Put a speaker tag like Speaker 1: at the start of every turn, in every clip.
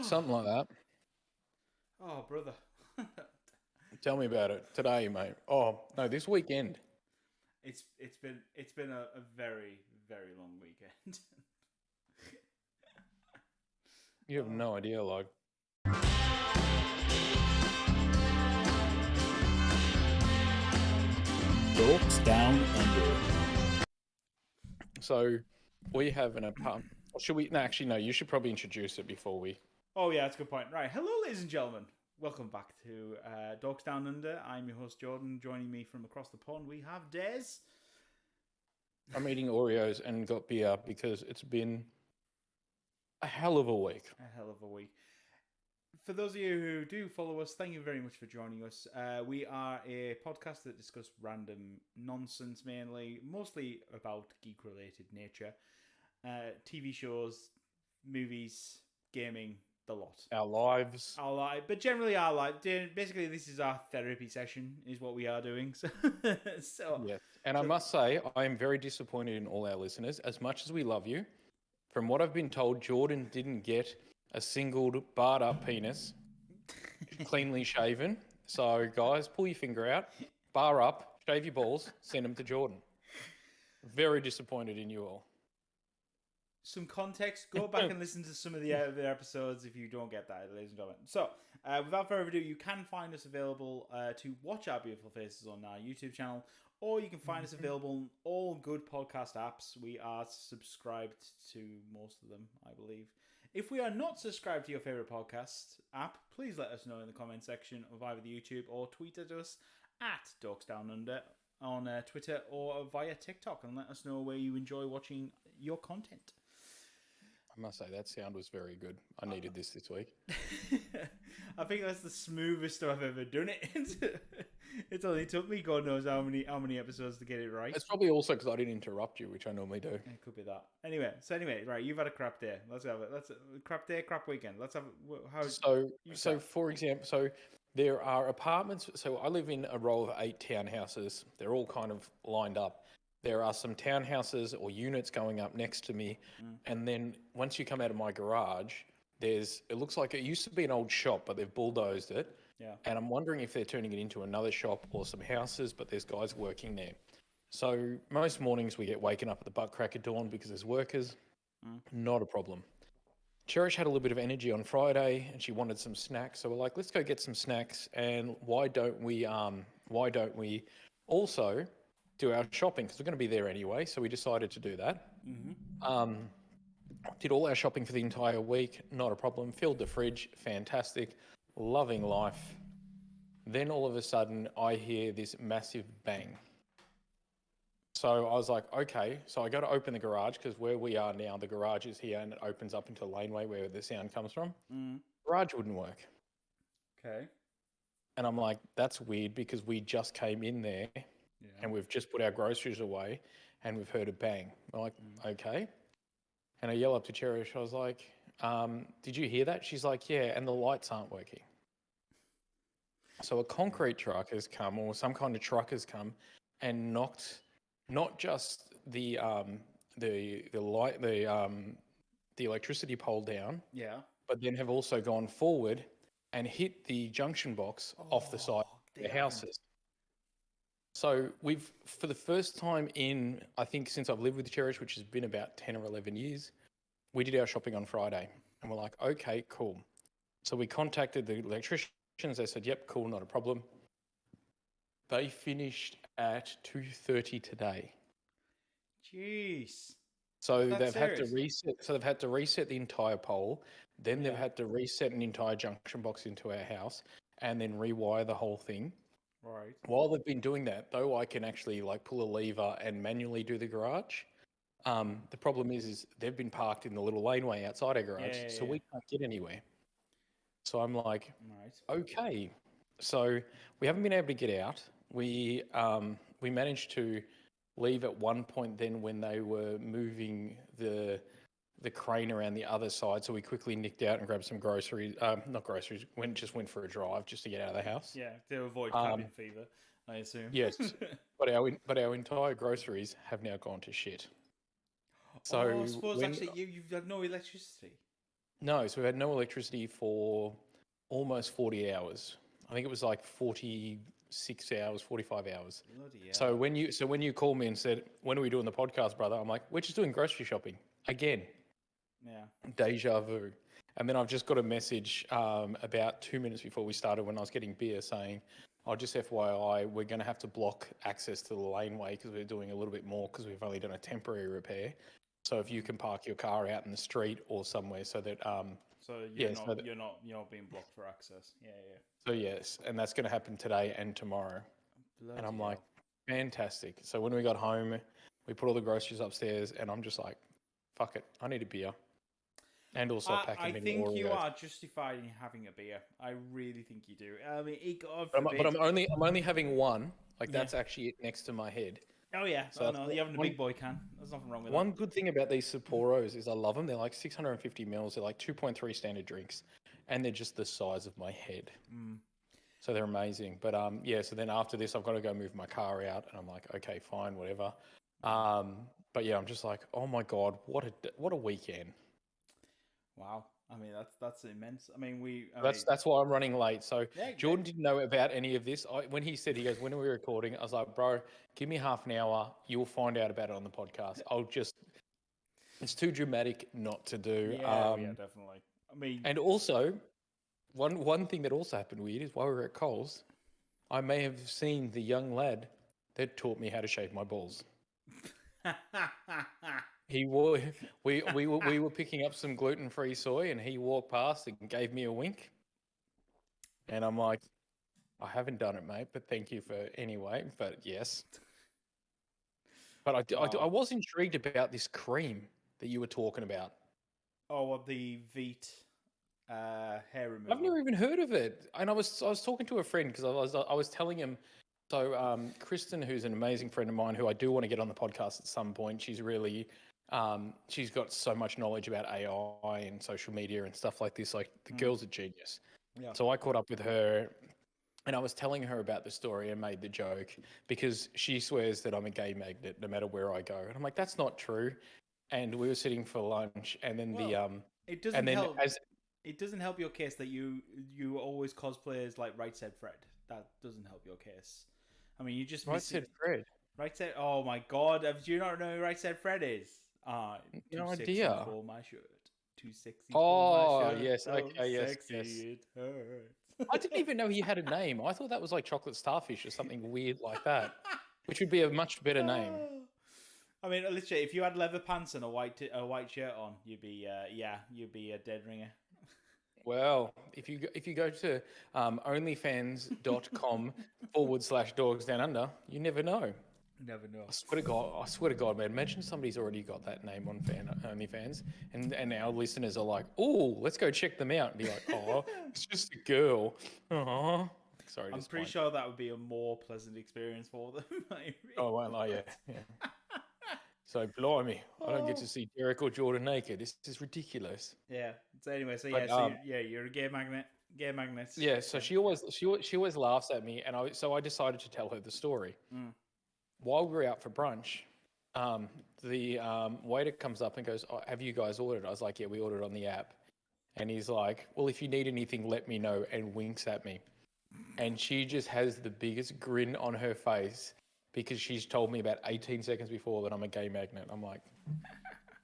Speaker 1: Something like that.
Speaker 2: Oh, brother.
Speaker 1: Tell me about it today, mate. Oh no, this weekend.
Speaker 2: It's been a very very long weekend.
Speaker 1: You have
Speaker 2: Oh,
Speaker 1: no idea. Like,
Speaker 3: Dorks Down Under.
Speaker 1: so we have an apartment. Should we? No, actually, no. You should probably introduce it before we.
Speaker 2: oh yeah, that's a good point. Right, hello, ladies and gentlemen. Welcome back to Dorks Down Under. I'm your host Jordan. Joining me from across the pond, we have Dez.
Speaker 1: I'm eating Oreos and got beer because it's been a hell of a week.
Speaker 2: A hell of a week. For those of you who do follow us, thank you very much for joining us. We are a podcast that discuss random nonsense, mostly about geek-related nature, TV shows, movies, gaming, the lot.
Speaker 1: Our lives.
Speaker 2: Our life, but generally our life. Basically, this is our therapy session, is what we are doing. So, so,
Speaker 1: Yes. And I
Speaker 2: so
Speaker 1: must say, I am very disappointed in all our listeners. As much as we love you, from what I've been told, Jordan didn't get a single barred up penis, cleanly shaven. So, guys, pull your finger out, bar up, shave your balls, send them to Jordan. Very disappointed in you all.
Speaker 2: some context, go back and listen to some of the other episodes if you don't get that, ladies and gentlemen. So, without further ado, you can find us available to watch our beautiful faces on our YouTube channel, or you can find us available on all good podcast apps. We are subscribed to most of them, I believe. If we are not subscribed to your favorite podcast app, please let us know in the comment section of either the YouTube or tweet at us at DorksDownUnder on Twitter or via TikTok, and let us know where you enjoy watching your content.
Speaker 1: I must say, that sound was very good. I needed this week.
Speaker 2: I think that's the smoothest I've ever done it. It's only took me God knows how many episodes to get it right.
Speaker 1: It's probably also because I didn't interrupt you, which I normally do.
Speaker 2: It could be that. Anyway, right, you've had a crap day. Let's have it. Crap day, crap weekend. Let's have how.
Speaker 1: So for example, there are apartments. So I live in a row of 8 townhouses. They're all kind of lined up. There are some townhouses or units going up next to me, and then once you come out of my garage, it looks like it used to be an old shop, but they've bulldozed it.
Speaker 2: Yeah.
Speaker 1: And I'm wondering if they're turning it into another shop or some houses, but there's guys working there. So most mornings we get waken up at the butt crack of dawn because there's workers. Not a problem. Cherish had a little bit of energy on Friday and she wanted some snacks. So we're like, let's go get some snacks. And why don't we also do our shopping? Because we're going to be there anyway. So we decided to do that. Did all our shopping for the entire week. Not a problem. Filled the fridge. Fantastic. Loving life. Then all of a sudden I hear this massive bang. So I was like, okay. So I go to open the garage because where we are now, the garage is here and it opens up into a laneway where the sound comes from. Garage wouldn't work.
Speaker 2: Okay.
Speaker 1: And I'm like, that's weird because we just came in there and we've just put our groceries away and we've heard a bang. I'm like, okay. And I yell up to Cherish. I was like, did you hear that? She's like, yeah, and the lights aren't working. So a concrete truck has come, or some kind of truck has come, and knocked not just the electricity pole down, but then have also gone forward and hit the junction box off the side of the houses. So we've, for the first time in, I think since I've lived with Cherish, which has been about 10 or 11 years, we did our shopping on Friday. And we're like, okay, cool. So we contacted the electricians. They said, yep, cool, not a problem. They finished at 2:30 today.
Speaker 2: Jeez.
Speaker 1: So they've had to reset. So they've had to reset the entire pole. Then they've had to reset an entire junction box into our house, and then rewire the whole thing.
Speaker 2: Right.
Speaker 1: While they've been doing that, though, I can actually like pull a lever and manually do the garage. The problem is they've been parked in the little laneway outside our garage, so we can't get anywhere. So I'm like, okay. So we haven't been able to get out. We managed to leave at one point then when they were moving the crane around the other side. So we quickly nicked out and grabbed some groceries. Not groceries. Went for a drive just to get out of the house.
Speaker 2: Yeah, to avoid cabin fever, I assume.
Speaker 1: Yes, but our entire groceries have now gone to shit. So
Speaker 2: I suppose actually you've had no electricity.
Speaker 1: No, so we had no electricity for almost 40 hours. I think it was like 46 hours, 45 hours.
Speaker 2: Bloody hell.
Speaker 1: So when you called me and said, "When are we doing the podcast, brother?" I'm like, "We're just doing grocery shopping again."
Speaker 2: Yeah.
Speaker 1: Deja vu. And then I've just got a message about 2 minutes before we started when I was getting beer saying, "Oh, just FYI, we're going to have to block access to the laneway because we're doing a little bit more because we've only done a temporary repair. So if you can park your car out in the street or somewhere so that
Speaker 2: So you're
Speaker 1: yeah,
Speaker 2: not
Speaker 1: so that,
Speaker 2: you're not being blocked for access. Yeah, yeah.
Speaker 1: so yes, and that's going to happen today and tomorrow."
Speaker 2: Bloody
Speaker 1: And I'm
Speaker 2: hell.
Speaker 1: like, fantastic. So when we got home, we put all the groceries upstairs, and I'm just like, fuck it, I need a beer. And also a pack
Speaker 2: I
Speaker 1: of mini
Speaker 2: think you
Speaker 1: Oreos.
Speaker 2: are justified in having a beer. I really think you do. I mean, God
Speaker 1: But
Speaker 2: forbid.
Speaker 1: I'm only having one. Like
Speaker 2: Yeah.
Speaker 1: that's actually it next to my head.
Speaker 2: Oh yeah.
Speaker 1: So
Speaker 2: Oh
Speaker 1: that's
Speaker 2: no, you're having a
Speaker 1: one,
Speaker 2: big boy can. There's nothing wrong with
Speaker 1: one good thing about these Sapporos is I love them. They're like 650 mils. They're like 2.3 standard drinks, and they're just the size of my head.
Speaker 2: that.
Speaker 1: So they're amazing. But yeah. So then after this, I've got to go move my car out, and I'm like, okay, fine, whatever. But yeah, I'm just like, oh my god, what a weekend.
Speaker 2: Wow. I mean, that's immense. I mean,
Speaker 1: That's why I'm running late. So
Speaker 2: Yeah,
Speaker 1: Jordan didn't know about any of this. When he said, he goes, "When are we recording?" I was like, "Bro, give me half an hour. You'll find out about it on the podcast." It's too dramatic not to do.
Speaker 2: yeah, definitely. I mean,
Speaker 1: And also, one thing that also happened weird is while we were at Coles, I may have seen the young lad that taught me how to shave my balls. We were picking up some gluten-free soy, and he walked past and gave me a wink. And I'm like, "I haven't done it, mate, but thank you for anyway." But yes. But I was intrigued about this cream that you were talking about.
Speaker 2: oh, well, the Veet hair removal.
Speaker 1: I've never even heard of it. And I was talking to a friend because I was telling him. So Kristen, who's an amazing friend of mine, who I do want to get on the podcast at some point. She's really she's got so much knowledge about AI and social media and stuff like this. Like the girl's a genius.
Speaker 2: Yeah.
Speaker 1: So I caught up with her, and I was telling her about the story and made the joke because she swears that I'm a gay magnet no matter where I go. And I'm like, that's not true. And we were sitting for lunch, and then
Speaker 2: it doesn't
Speaker 1: and then
Speaker 2: help.
Speaker 1: as
Speaker 2: It doesn't help your case that you always cosplay as like Right Said Fred. That doesn't help your case. I mean, you just
Speaker 1: Right Said Fred.
Speaker 2: Right Said. Oh my God! Do you not know who Right Said Fred is?
Speaker 1: No
Speaker 2: Too
Speaker 1: idea.
Speaker 2: sexy for my shirt. Too sexy
Speaker 1: Oh,
Speaker 2: for my shirt.
Speaker 1: yes,
Speaker 2: So
Speaker 1: okay, yes,
Speaker 2: sexy
Speaker 1: yes.
Speaker 2: it hurts.
Speaker 1: I didn't even know he had a name. I thought that was like chocolate starfish or something weird like that, which would be a much better name.
Speaker 2: I mean, literally, if you had leather pants and a white shirt on, you'd be a dead ringer.
Speaker 1: Well, if you go to onlyfans.com/dogs-down-under, you never know.
Speaker 2: Never know.
Speaker 1: I swear to God, man. Imagine somebody's already got that name on OnlyFans, and our listeners are like, "Oh, let's go check them out," and be like, "Oh, it's just a girl." Oh, sorry.
Speaker 2: I'm pretty sure that would be a more pleasant experience for them.
Speaker 1: Oh, well, yeah. So, blimey, I don't get to see Derek or Jordan naked. This is ridiculous.
Speaker 2: Yeah. So anyway,
Speaker 1: But,
Speaker 2: you're a gay magnet. Gay magnets.
Speaker 1: Yeah. So she always laughs at me, and I decided to tell her the story. While we were out for brunch, the waiter comes up and goes, "Oh, have you guys ordered?" I was like, "Yeah, we ordered on the app." And he's like, "Well, if you need anything, let me know," and winks at me. And she just has the biggest grin on her face because she's told me about 18 seconds before that I'm a gay magnet. I'm like,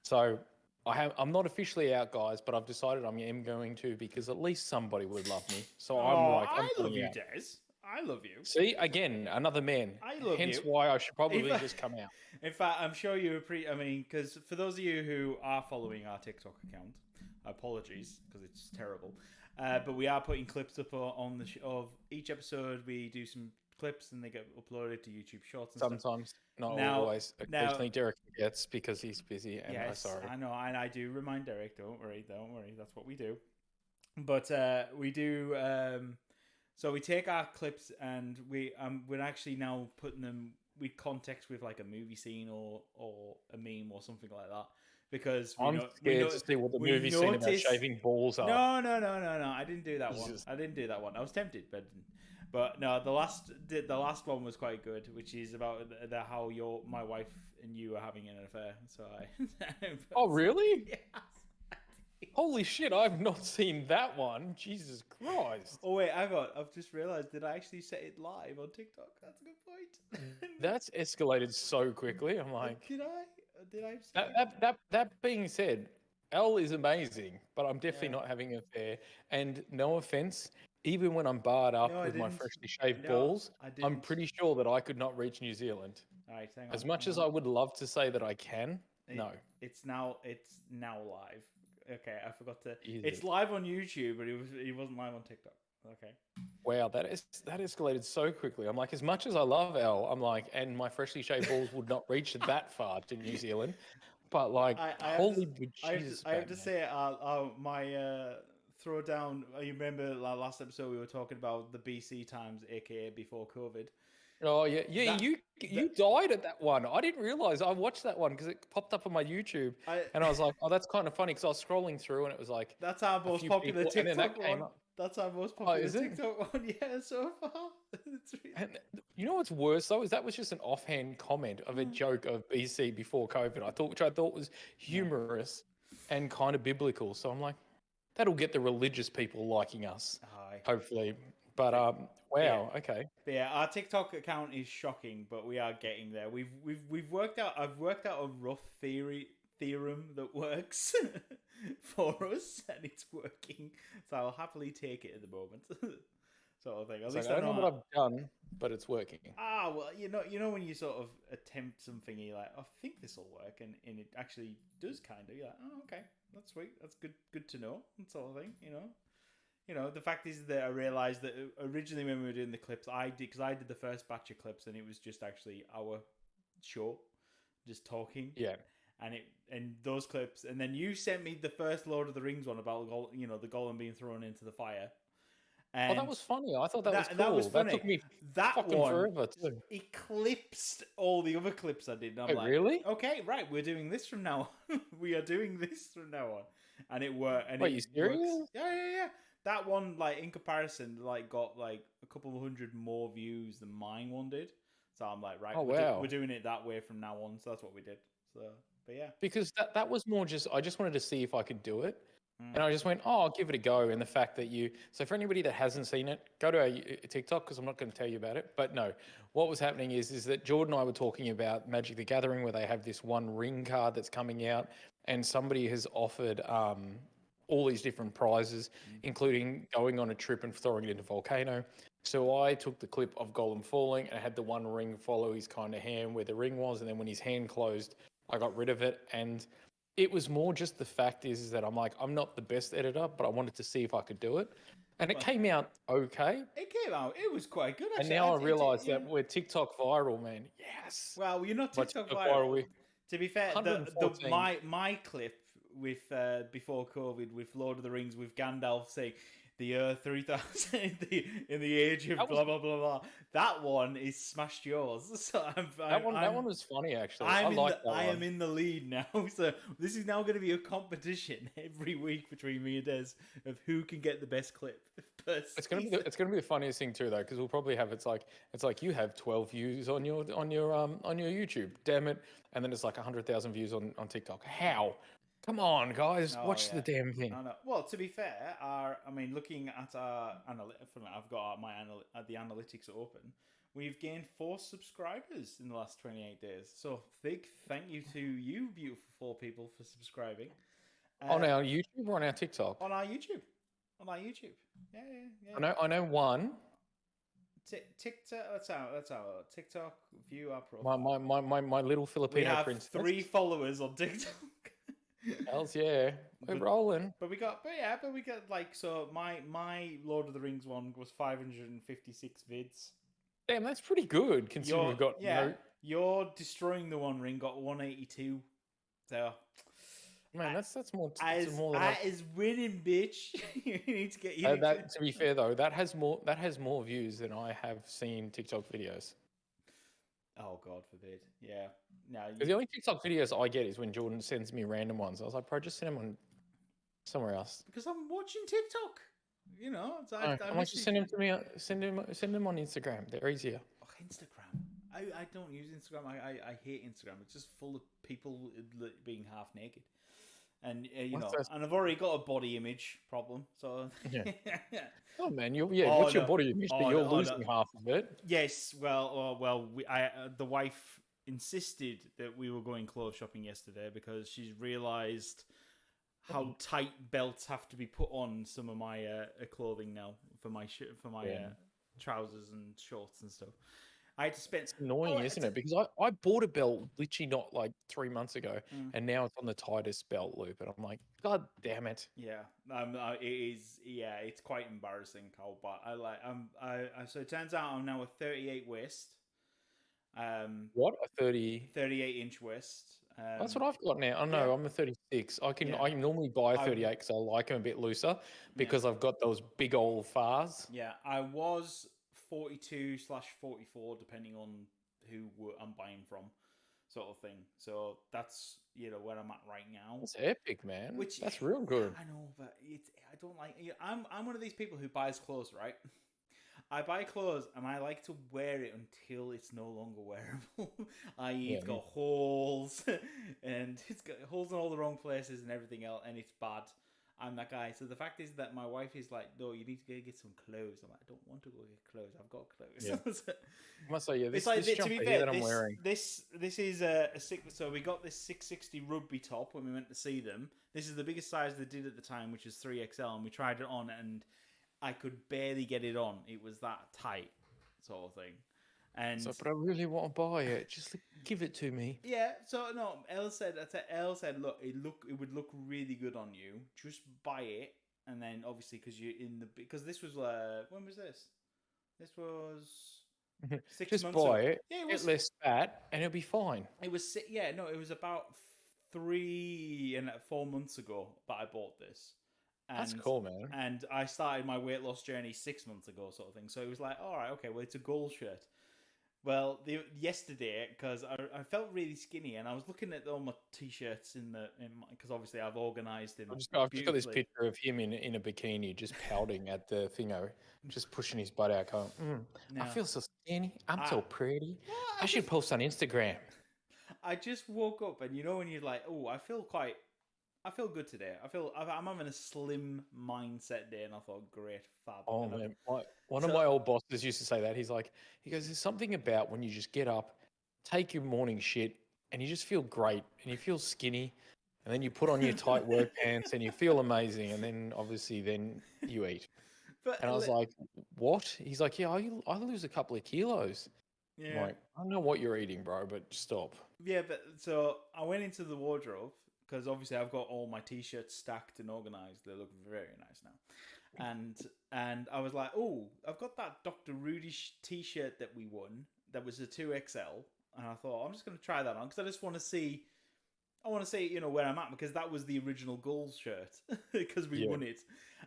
Speaker 1: so I'm not officially out, guys, but I've decided I am going to because at least somebody would love me. So I'm like,
Speaker 2: I love you,
Speaker 1: out.
Speaker 2: Des. I love you.
Speaker 1: See, again, another man.
Speaker 2: I love
Speaker 1: Hence
Speaker 2: you.
Speaker 1: why I should probably just come out.
Speaker 2: In fact, I'm sure you I mean, because for those of you who are following our TikTok account, apologies because it's terrible. But we are putting clips up on of each episode. We do some clips and they get uploaded to YouTube Shorts. And
Speaker 1: Sometimes, not always. Occasionally, Derek forgets because he's busy, and I'm sorry.
Speaker 2: I know, and I do remind Derek. Don't worry. That's what we do. But we do. So we take our clips and we're actually now putting them with context with like a movie scene or a meme or something like that. Because
Speaker 1: I'm scared to see what the movie scene about shaving balls are.
Speaker 2: No. I didn't do that one. I was tempted, but no. The last one was quite good, which is about how my wife and you are having an affair. So
Speaker 1: Oh really?
Speaker 2: Yes.
Speaker 1: Holy shit, I've not seen that one. Jesus Christ.
Speaker 2: Oh wait, hang on. I've just realised, did I actually set it live on TikTok? That's a good point.
Speaker 1: That's escalated so quickly. I'm like,
Speaker 2: Did I? Did I?
Speaker 1: that being said, Elle is amazing, but I'm definitely
Speaker 2: Yeah.
Speaker 1: not having an affair. And no offense, even when I'm barred up
Speaker 2: No, I
Speaker 1: with my
Speaker 2: didn't.
Speaker 1: freshly shaved
Speaker 2: No,
Speaker 1: balls,
Speaker 2: I
Speaker 1: I'm
Speaker 2: didn't.
Speaker 1: pretty sure that I could not reach New Zealand.
Speaker 2: All right, hang on.
Speaker 1: As much
Speaker 2: hang
Speaker 1: as
Speaker 2: on.
Speaker 1: I would love to say that I can, no.
Speaker 2: It's now live. Okay, I forgot to.
Speaker 1: Jesus.
Speaker 2: It's live on YouTube, but it wasn't live on TikTok. Okay.
Speaker 1: Wow, that escalated so quickly. I'm like, as much as I love Elle, I'm like, and my freshly shaved balls would not reach that far to New Zealand. But like, holy Jesus,
Speaker 2: I have to say, my throwdown. You remember last episode we were talking about the BC times, aka before COVID.
Speaker 1: Oh yeah, you died at that one. I didn't realize. I watched that one because it popped up on my YouTube, and I was like, oh, that's kind of funny because I was scrolling through and it was like
Speaker 2: that's our most popular
Speaker 1: people,
Speaker 2: TikTok one. That's our most popular TikTok one, yeah, so far.
Speaker 1: And you know what's worse though is that was just an offhand comment of a joke of BC before COVID. Which I thought was humorous and kind of biblical. So I'm like, that'll get the religious people liking us, hopefully. But wow, okay.
Speaker 2: But yeah, our TikTok account is shocking, but we are getting there. We've worked out. I've worked out a rough theorem that works for us, and it's working. So I'll happily take it at the moment, sort of thing. At least
Speaker 1: I don't know what I've done, but it's working.
Speaker 2: Well, you know when you sort of attempt something, you're like, I think this will work, and it actually does kind of. You're like, oh, okay, that's sweet. That's good to know, that sort of thing. You know, the fact is that I realised that originally when we were doing the clips, I did the first batch of clips, and it was just actually our show, just talking.
Speaker 1: Yeah.
Speaker 2: And those clips, and then you sent me the first Lord of the Rings one about the golem being thrown into the fire. And
Speaker 1: that was funny. I thought that was cool.
Speaker 2: That was funny.
Speaker 1: That took me
Speaker 2: that
Speaker 1: fucking
Speaker 2: one
Speaker 1: forever too.
Speaker 2: Eclipsed all the other clips I did. And I'm like,
Speaker 1: really?
Speaker 2: Okay, right. We're doing this from now on. We are doing this from now on, and it worked. And
Speaker 1: Wait, you serious?
Speaker 2: Works. Yeah. That one, like in comparison, like got like a couple of hundred more views than mine one did. So I'm like, right, we're doing it that way from now on. So that's what we did. So, but yeah,
Speaker 1: because that was more just I just wanted to see if I could do it, and I just went, oh, I'll give it a go. And the fact that so for anybody that hasn't seen it, go to our TikTok because I'm not going to tell you about it. But no, what was happening is that Jordan and I were talking about Magic the Gathering, where they have this one ring card that's coming out, and somebody has offered all these different prizes, including going on a trip and throwing it into a volcano. So I took the clip of Golem falling and I had the one ring follow his kind of hand where the ring was, and then when his hand closed, I got rid of it. And it was more just the fact is that I'm like, I'm not the best editor, but I wanted to see if I could do it. And it came out okay.
Speaker 2: It was quite good, actually.
Speaker 1: And now I realise that we're TikTok viral, man. Yes.
Speaker 2: Well, you're not TikTok viral. To be fair, my clip with before COVID with Lord of the Rings with Gandalf saying the Earth 3000 in the age of blah blah blah blah. That one is smashed yours. So
Speaker 1: that one was funny actually. I
Speaker 2: am in the lead now. So this is now going to be a competition every week between me and Dez of who can get the best clip. It's
Speaker 1: gonna be the funniest thing too though, because we'll probably have it's like you have 12 views on your YouTube, damn it, and then it's like 100,000 views on TikTok. How? Come on, guys, watch the damn thing.
Speaker 2: No. Well, to be fair, looking at our I've got the analytics open. We've gained 4 subscribers in the last 28 days. So big thank you to you, beautiful 4 people, for subscribing.
Speaker 1: On our YouTube or on our TikTok?
Speaker 2: On our YouTube. Yeah.
Speaker 1: I know one.
Speaker 2: TikTok. That's our TikTok. View our profile.
Speaker 1: My little Filipino princess.
Speaker 2: We have 3 followers on TikTok.
Speaker 1: Hells yeah, we're rolling.
Speaker 2: But we got like, so my Lord of the Rings one was 556 vids.
Speaker 1: Damn, that's pretty good considering we've got
Speaker 2: Your Destroying the One Ring got 182. So
Speaker 1: man, that's more.
Speaker 2: That is winning, bitch. You need to get
Speaker 1: to be fair though, that has more views than I have seen TikTok videos.
Speaker 2: Oh God forbid! Yeah, no.
Speaker 1: Because the only TikTok videos I get is when Jordan sends me random ones. I was like, bro, just send them on somewhere else.
Speaker 2: Because I'm watching TikTok. You know,
Speaker 1: I'm like, just send them to me. Send them on Instagram. They're easier.
Speaker 2: Oh, Instagram. I don't use Instagram. I hate Instagram. It's just full of people being half naked. And
Speaker 1: What's
Speaker 2: and I've already got a body image problem. So
Speaker 1: Yeah. Oh man,
Speaker 2: Oh,
Speaker 1: what's your
Speaker 2: no.
Speaker 1: body image? But
Speaker 2: Oh,
Speaker 1: you're
Speaker 2: no. Oh, no.
Speaker 1: losing half of it.
Speaker 2: Yes, the wife insisted that we were going clothes shopping yesterday because she's realised how tight belts have to be put on some of my clothing now for my trousers and shorts and stuff. I had to spend.
Speaker 1: It's annoying, isn't it? Because I bought a belt literally not like 3 months ago, and now it's on the tightest belt loop, and I'm like, God damn it!
Speaker 2: Yeah, it is. Yeah, it's quite embarrassing how bad so it turns out I'm now a 38 waist.
Speaker 1: What a 30?
Speaker 2: 38-inch waist.
Speaker 1: That's what I've got now. Oh no, I'm a 36. I normally buy a 38 because I like them a bit looser because I've got those big old fars.
Speaker 2: Yeah, I was 42/44 depending on who I'm buying from, sort of thing. So that's where I'm at right now.
Speaker 1: That's epic, man. That's real good.
Speaker 2: I know, but I don't like. I'm one of these people who buys clothes, right? I buy clothes and I like to wear it until it's no longer wearable. It's got holes and it's got holes in all the wrong places and everything else, and it's bad. I'm that guy. So the fact is that my wife is like, "No, you need to go get some clothes." I'm like, "I don't want to go get clothes. I've got clothes."
Speaker 1: Yeah. I must say, this
Speaker 2: to be fair,
Speaker 1: that I'm wearing.
Speaker 2: This is a so we got this 660 rugby top when we went to see them. This is the biggest size they did at the time, which is 3XL, and we tried it on and I could barely get it on. It was that tight, sort of thing. And
Speaker 1: but I really want to buy it. Just give it to me.
Speaker 2: Yeah. So no, Elle said, look, it would look really good on you. Just buy it, and then obviously because this was when was this? This was 6
Speaker 1: Just
Speaker 2: months
Speaker 1: buy
Speaker 2: ago.
Speaker 1: it.
Speaker 2: Yeah,
Speaker 1: get less fat, and it'll be fine.
Speaker 2: It was it was about 3 and 4 months ago that I bought this.
Speaker 1: That's cool, man.
Speaker 2: And I started my weight loss journey 6 months ago, sort of thing. So it was like, all right, okay, well, it's a goal shirt. Well, yesterday, because I felt really skinny, and I was looking at all my t-shirts because obviously I've organised them.
Speaker 1: I've just got this picture of him in a bikini, just pouting at the thingo, just pushing his butt out, going, I feel so skinny. I'm so pretty. I should post on Instagram.
Speaker 2: I just woke up, and when you're like, oh, I feel good today. I'm having a slim mindset day, and I thought, great, fab.
Speaker 1: Oh man, one of my old bosses used to say that. He goes, there's something about when you just get up, take your morning shit, and you just feel great, and you feel skinny, and then you put on your tight work pants, and you feel amazing, and then obviously then you eat. And I was like, what? He's like, yeah, I lose a couple of kilos. Yeah. I'm like, I don't know what you're eating, bro, but stop.
Speaker 2: Yeah, but so I went into the wardrobe. Because obviously I've got all my t-shirts stacked and organised. They look very nice now. And I was like, oh, I've got that Dr. Rudy t-shirt that we won. That was a 2XL. And I thought, I'm just going to try that on. Because I just want to see... I want to see, where I'm at. Because that was the original goals shirt. Because we won it.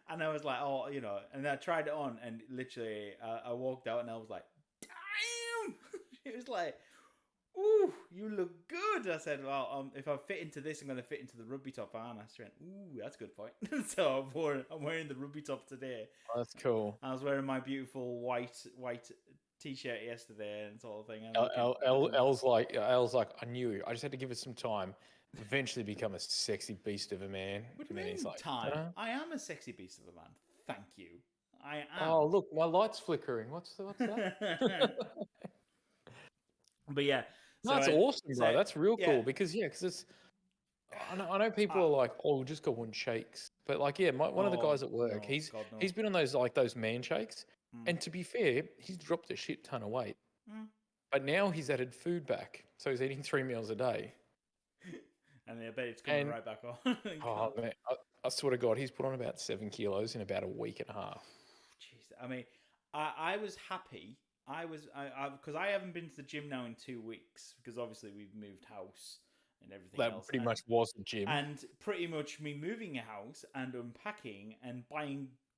Speaker 2: And I was like, oh, And I tried it on. And literally, I walked out and I was like, damn! It was like... Ooh, you look good. I said, well, if I fit into this, I'm going to fit into the rugby top. And I went, ooh, that's a good point. So I'm wearing the rugby top today.
Speaker 1: Oh, that's cool.
Speaker 2: I was wearing my beautiful white t-shirt yesterday and sort of thing.
Speaker 1: Elle's like, I knew. I just had to give it some time. Eventually become a sexy beast of a man.
Speaker 2: What do you mean time? I am a sexy beast of a man. Thank you. I am.
Speaker 1: Oh, look, my light's flickering. What's that?
Speaker 2: But yeah.
Speaker 1: No, that's awesome, bro. That's real cool because it's. I know people are like, oh, just go on shakes, but like, one of the guys at work, he's been on those man shakes, and to be fair, he's dropped a shit ton of weight, but now he's added food back, so he's eating 3 meals a day,
Speaker 2: and I bet it's coming right back on.
Speaker 1: Oh man, I swear to God, he's put on about 7 kilos in about a week and a half.
Speaker 2: Jeez, I mean, I was happy. Because I haven't been to the gym now in 2 weeks because obviously we've moved house and everything else.
Speaker 1: That pretty much was the gym.
Speaker 2: And pretty much me moving a house and unpacking and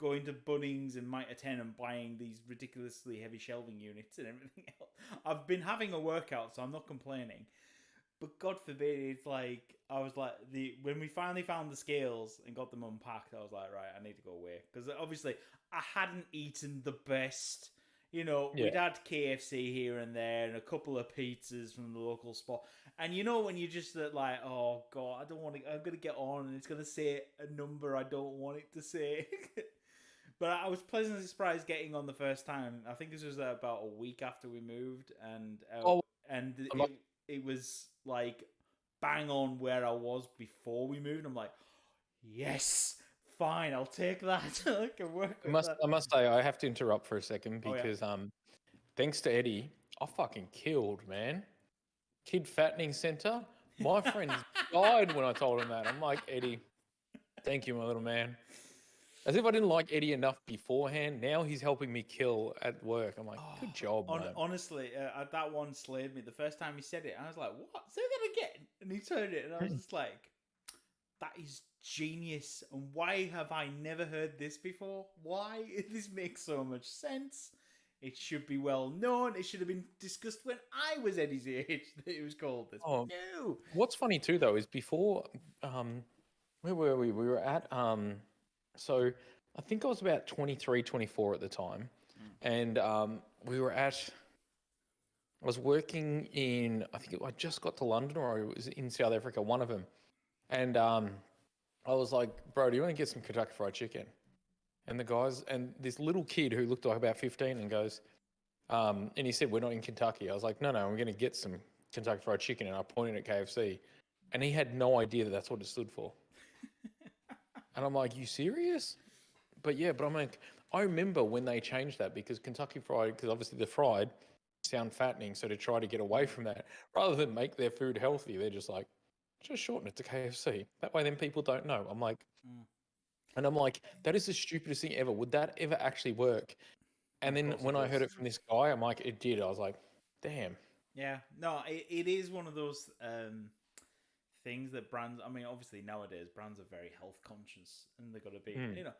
Speaker 2: going to Bunnings and Mitre 10 and buying these ridiculously heavy shelving units and everything else. I've been having a workout, so I'm not complaining. But God forbid, it's like, I was like, when we finally found the scales and got them unpacked, I was like, right, I need to go away. Because obviously I hadn't eaten the best You know,
Speaker 1: Yeah.
Speaker 2: we'd had KFC here and there and a couple of pizzas from the local spot. And you know when you just like, oh God, I don't want to, I'm going to get on and it's going to say a number I don't want it to say. But I was pleasantly surprised getting on the first time. I think this was about a week after we moved, and
Speaker 1: Oh,
Speaker 2: it was like bang on where I was before we moved. I'm like, yes, fine, I'll take that. I can work with that.
Speaker 1: I must say, I have to interrupt for a second
Speaker 2: Oh, yeah.
Speaker 1: because thanks to Eddie, I fucking killed, man. Kid fattening center. My friends died when I told him that. I'm like, Eddie, thank you, my little man. As if I didn't like Eddie enough beforehand. Now he's helping me kill at work. I'm like, good job, man.
Speaker 2: Honestly, that one slayed me. The first time he said it, I was like, what? Say that again. And he turned it, and I was just like, that is genius. And why have I never heard this before? Why? This makes so much sense. It should be well known. It should have been discussed when I was Eddie's age that it was called this.
Speaker 1: Oh,
Speaker 2: No.
Speaker 1: what's funny too, though, is before, where were we? We were at, so I think I was about 23, 24 at the time. And we were at, I was working in, I think I just got to London or I was in South Africa, one of them. And I was like, bro, do you want to get some Kentucky Fried Chicken? And the guys, and this little kid who looked like about 15 and goes, and he said, we're not in Kentucky. I was like, no, I'm going to get some Kentucky Fried Chicken. And I pointed at KFC. And he had no idea that that's what it stood for. And I'm like, you serious? But I'm like, I remember when they changed that because Kentucky Fried, because obviously the fried sound fattening. So to try to get away from that, rather than make their food healthy, they're just like, just shorten it to KFC. That way then people don't know. I'm like, and I'm like, that is the stupidest thing ever. Would that ever actually work? And then when I heard it from this guy, I'm like, it did. I was like, damn.
Speaker 2: Yeah, no, it is one of those things that brands. I mean, obviously nowadays brands are very health conscious, and they've got to be. You know,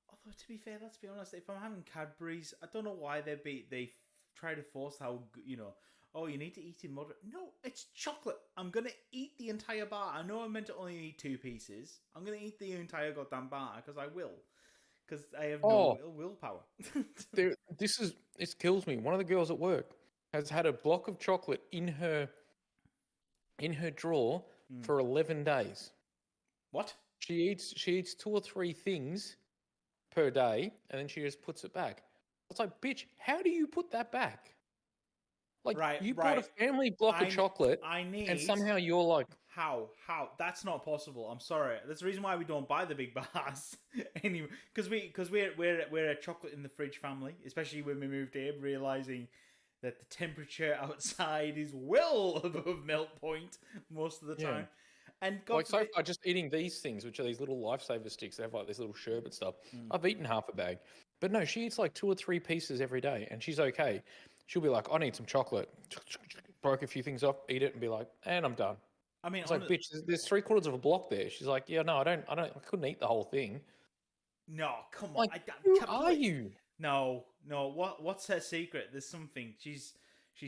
Speaker 2: although to be fair, let's be honest. If I'm having Cadbury's, I don't know why they try to force how oh, you need to eat in moderate. No, it's chocolate. I'm gonna eat the entire bar. I know I'm meant to only eat 2 pieces. I'm gonna eat the entire goddamn bar because I will. Because I have no willpower.
Speaker 1: It kills me. One of the girls at work has had a block of chocolate in her drawer for 11 days.
Speaker 2: What?
Speaker 1: She eats 2 or 3 things per day, and then she just puts it back. It's like, bitch, how do you put that back? Like, you bought a family block of chocolate, and somehow you're like...
Speaker 2: How? That's not possible. I'm sorry. That's the reason why we don't buy the big bars anyway. Because we're a chocolate in the fridge family, especially when we moved here, realizing that the temperature outside is well above melt point most of the time. And
Speaker 1: so far, just eating these things, which are these little lifesaver sticks, they have like this little sherbet stuff. I've eaten half a bag, but no, she eats like 2 or 3 pieces every day, and she's okay. She'll be like, I need some chocolate. Broke a few things off, eat it, and be like, and I'm done.
Speaker 2: I mean,
Speaker 1: it's like, bitch, there's 3/4 of a block there. She's like, yeah, no, I couldn't eat the whole thing.
Speaker 2: No, come on.
Speaker 1: Like, who are you?
Speaker 2: No. What's her secret? There's something. She's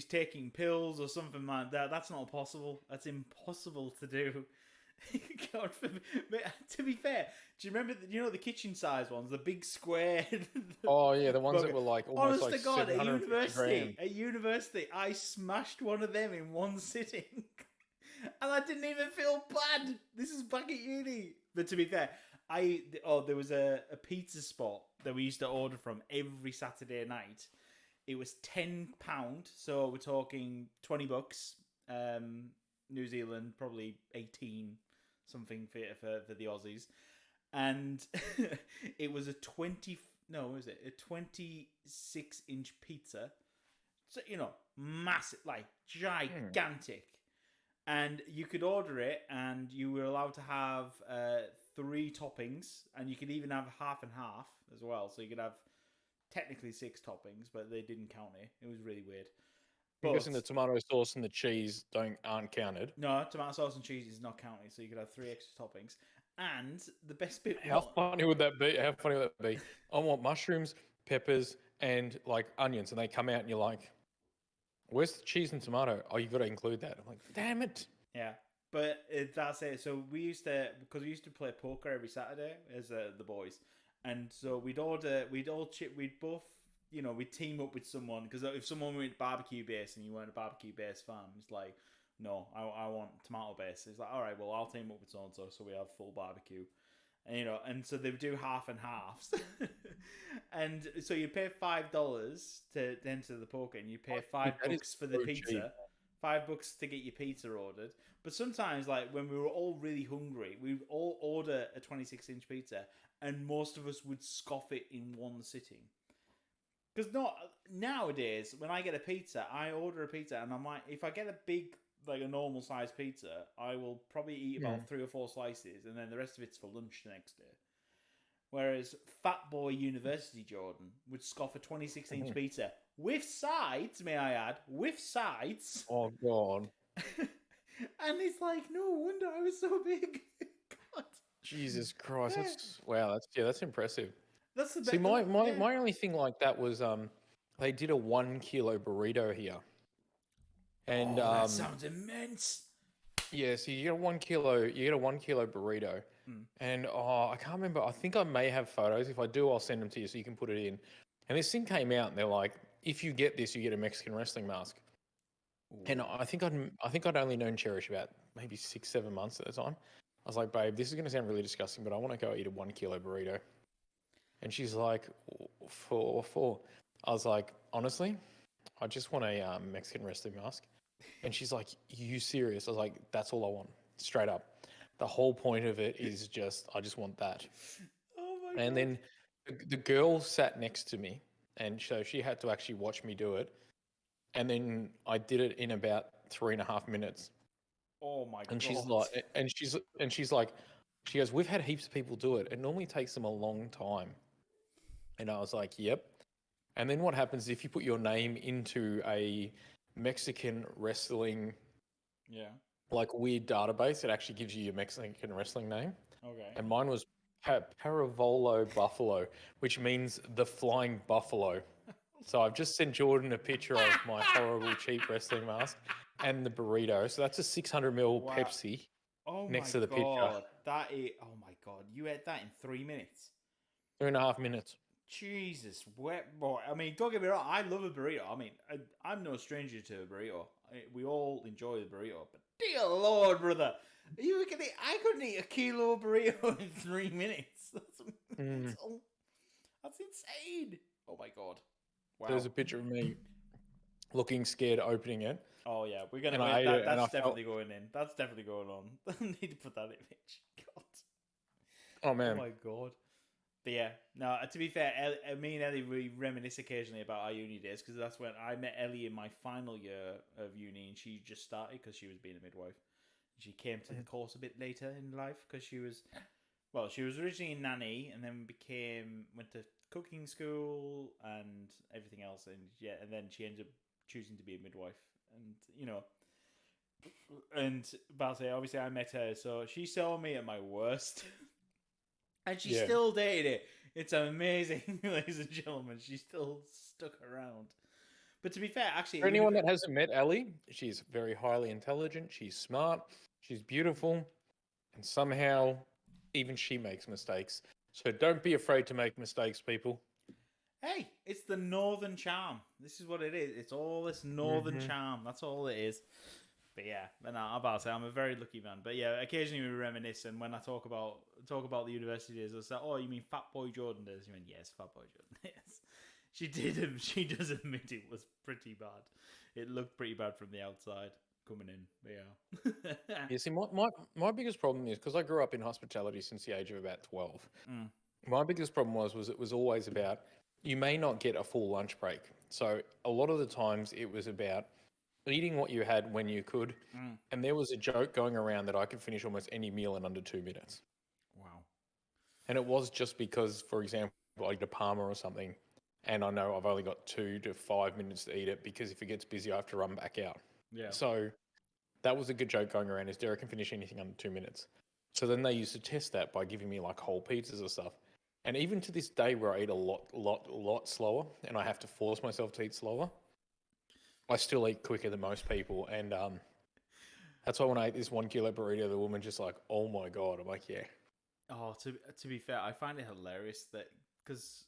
Speaker 2: taking pills or something like that. That's not possible. That's impossible to do. God, to be fair, do you remember the kitchen size ones, the big square?
Speaker 1: Oh yeah, the ones that were like almost
Speaker 2: honest
Speaker 1: like
Speaker 2: to God, at
Speaker 1: 750
Speaker 2: university, I smashed one of them in one sitting, and I didn't even feel bad. This is back at uni. But to be fair, there was a pizza spot that we used to order from every Saturday night. It was £10, so we're talking $20. New Zealand, probably 18 something for the Aussies, and it was a 26-inch pizza, so massive, like gigantic, and you could order it, and you were allowed to have 3 toppings, and you could even have half and half as well, so you could have technically 6 toppings, but they didn't count it. It was really weird.
Speaker 1: I'm guessing the tomato sauce and the cheese aren't counted.
Speaker 2: No, tomato sauce and cheese is not counted, so you could have 3 extra toppings. And the best bit...
Speaker 1: How funny would that be? I want mushrooms, peppers, and like onions, and they come out and you're like, where's the cheese and tomato? Oh, you've got to include that. I'm like, damn it.
Speaker 2: Yeah, but that's it. So we used to play poker every Saturday as the boys. And so we'd both we'd team up with someone, because if someone went barbecue base and you weren't a barbecue base fan, it's like, no, I want tomato base. It's like, all right, well, I'll team up with so and so we have full barbecue. And, and so they would do half and halves. And so you pay $5 to enter the poker, and you pay $5 for the pizza. Cheap. $5 to get your pizza ordered. But sometimes, like, when we were all really hungry, we'd all order a 26-inch pizza, and most of us would scoff it in one sitting. Because nowadays, when I get a pizza, I order a pizza, and I'm like, if I get a big, like a normal sized pizza, I will probably eat about 3 or 4 slices, and then the rest of it's for lunch the next day. Whereas Fat Boy University Jordan would scoff a 26-inch pizza with sides, may I add, with sides.
Speaker 1: Oh God!
Speaker 2: And it's like, no wonder I was so big. God.
Speaker 1: Jesus Christ! That's impressive.
Speaker 2: That's the best.
Speaker 1: See, my only thing like that was they did a 1 kilo burrito here, and
Speaker 2: that sounds immense.
Speaker 1: Yeah, so you get a 1 kilo burrito, and I can't remember. I think I may have photos. If I do, I'll send them to you so you can put it in. And this thing came out, and they're like, if you get this, you get a Mexican wrestling mask. Ooh. And I think I'd only known Cherish about maybe 6-7 months at the time. I was like, babe, this is going to sound really disgusting, but I want to go eat a 1 kilo burrito. And she's like, for. I was like, honestly, I just want a Mexican wrestling mask. And she's like, you serious? I was like, that's all I want, straight up. The whole point of it is I just want that.
Speaker 2: Oh my God.
Speaker 1: And then the girl sat next to me, and so she had to actually watch me do it. And then I did it in about 3.5 minutes.
Speaker 2: Oh my God.
Speaker 1: And she's like, she goes, we've had heaps of people do it. It normally takes them a long time. And I was like, yep. And then what happens if you put your name into a Mexican wrestling, like weird database, it actually gives you your Mexican wrestling name.
Speaker 2: Okay.
Speaker 1: And mine was Paravolo Buffalo, which means the flying buffalo. So I've just sent Jordan a picture of my horrible cheap wrestling mask and the burrito. So that's a 600 ml Pepsi next to the picture.
Speaker 2: That is, oh my God, you ate that in 3 minutes.
Speaker 1: 3.5 minutes.
Speaker 2: Jesus, wet boy. I mean, don't get me wrong, I love a burrito. I mean, I'm no stranger to a burrito. We all enjoy the burrito, but dear Lord, brother, you can eat, I couldn't eat a kilo burrito in 3 minutes. That's insane. Oh my God. Wow.
Speaker 1: There's a picture of me looking scared opening it.
Speaker 2: Oh yeah, we're gonna. That's definitely going in. That's definitely going on. I need to put that image. God.
Speaker 1: Oh man.
Speaker 2: Oh my God. But yeah, no. To be fair, me and Ellie we reminisce occasionally about our uni days, because that's when I met Ellie in my final year of uni, and she just started because she was being a midwife. She came to the course a bit later in life because she was originally a nanny, and then went to cooking school and everything else, and then she ended up choosing to be a midwife, and obviously I met her, so she saw me at my worst. And she still dated it. It's amazing, ladies and gentlemen. She still stuck around. But to be fair, actually...
Speaker 1: For anyone that hasn't met Ellie, she's very highly intelligent. She's smart. She's beautiful. And somehow, even she makes mistakes. So don't be afraid to make mistakes, people.
Speaker 2: Hey, it's the northern charm. This is what it is. It's all this northern charm. That's all it is. But yeah, I'm about to say I'm a very lucky man. But yeah, occasionally we reminisce, and when I talk about the university days, I say, "Oh, you mean Fat Boy Jordan days?" You mean, yes, Fat Boy Jordan. Yes, she does admit it was pretty bad. It looked pretty bad from the outside coming in. But yeah.
Speaker 1: Yeah. See, my biggest problem is because I grew up in hospitality since the age of about 12. My biggest problem was it was always about you may not get a full lunch break. So a lot of the times it was about eating what you had when you could. And there was a joke going around that I could finish almost any meal in under 2 minutes.
Speaker 2: Wow.
Speaker 1: And it was just because, for example, I eat a Parma or something, and I know I've only got 2 to 5 minutes to eat it, because if it gets busy, I have to run back out.
Speaker 2: Yeah.
Speaker 1: So that was a good joke going around, is Derek can finish anything under 2 minutes. So then they used to test that by giving me like whole pizzas or stuff. And even to this day, where I eat a lot slower, and I have to force myself to eat slower, I still eat quicker than most people. And that's why when I ate this 1 kilo burrito, the woman just like, oh my God. I'm like, yeah.
Speaker 2: Oh, to be fair, I find it hilarious that, because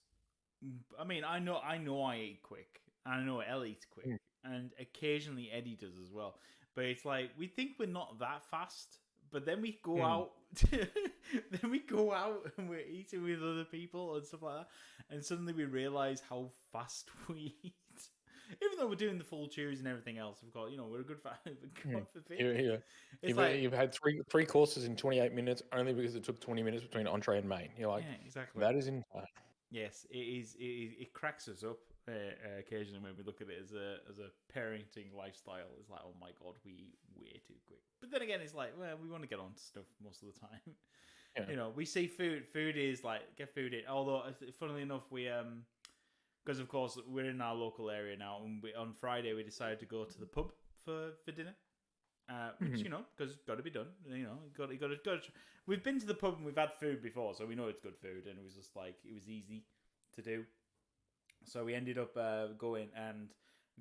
Speaker 2: I mean, I know I eat quick. I know Ellie eats quick, and occasionally Eddie does as well. But it's like we think we're not that fast, but then we go out, then we go out and we're eating with other people and stuff like that, and suddenly we realize how fast we eat. Even though we're doing the full chews and everything else, we've got we're a good for
Speaker 1: You've had three courses in 28 minutes only because it took 20 minutes between entree and main. You're like,
Speaker 2: yeah, exactly.
Speaker 1: That is insane.
Speaker 2: Yes, it is. It cracks us up occasionally when we look at it as a parenting lifestyle. It's like, oh my god, we eat way too quick. But then again, it's like, well, we want to get on to stuff most of the time. Yeah. We see food. Food is like get food in. Although, funnily enough, we because of course we're in our local area now, and on Friday we decided to go to the pub for dinner. Which because got to be done. Got to. We've been to the pub and we've had food before, so we know it's good food, and it was just like it was easy to do. So we ended up going, and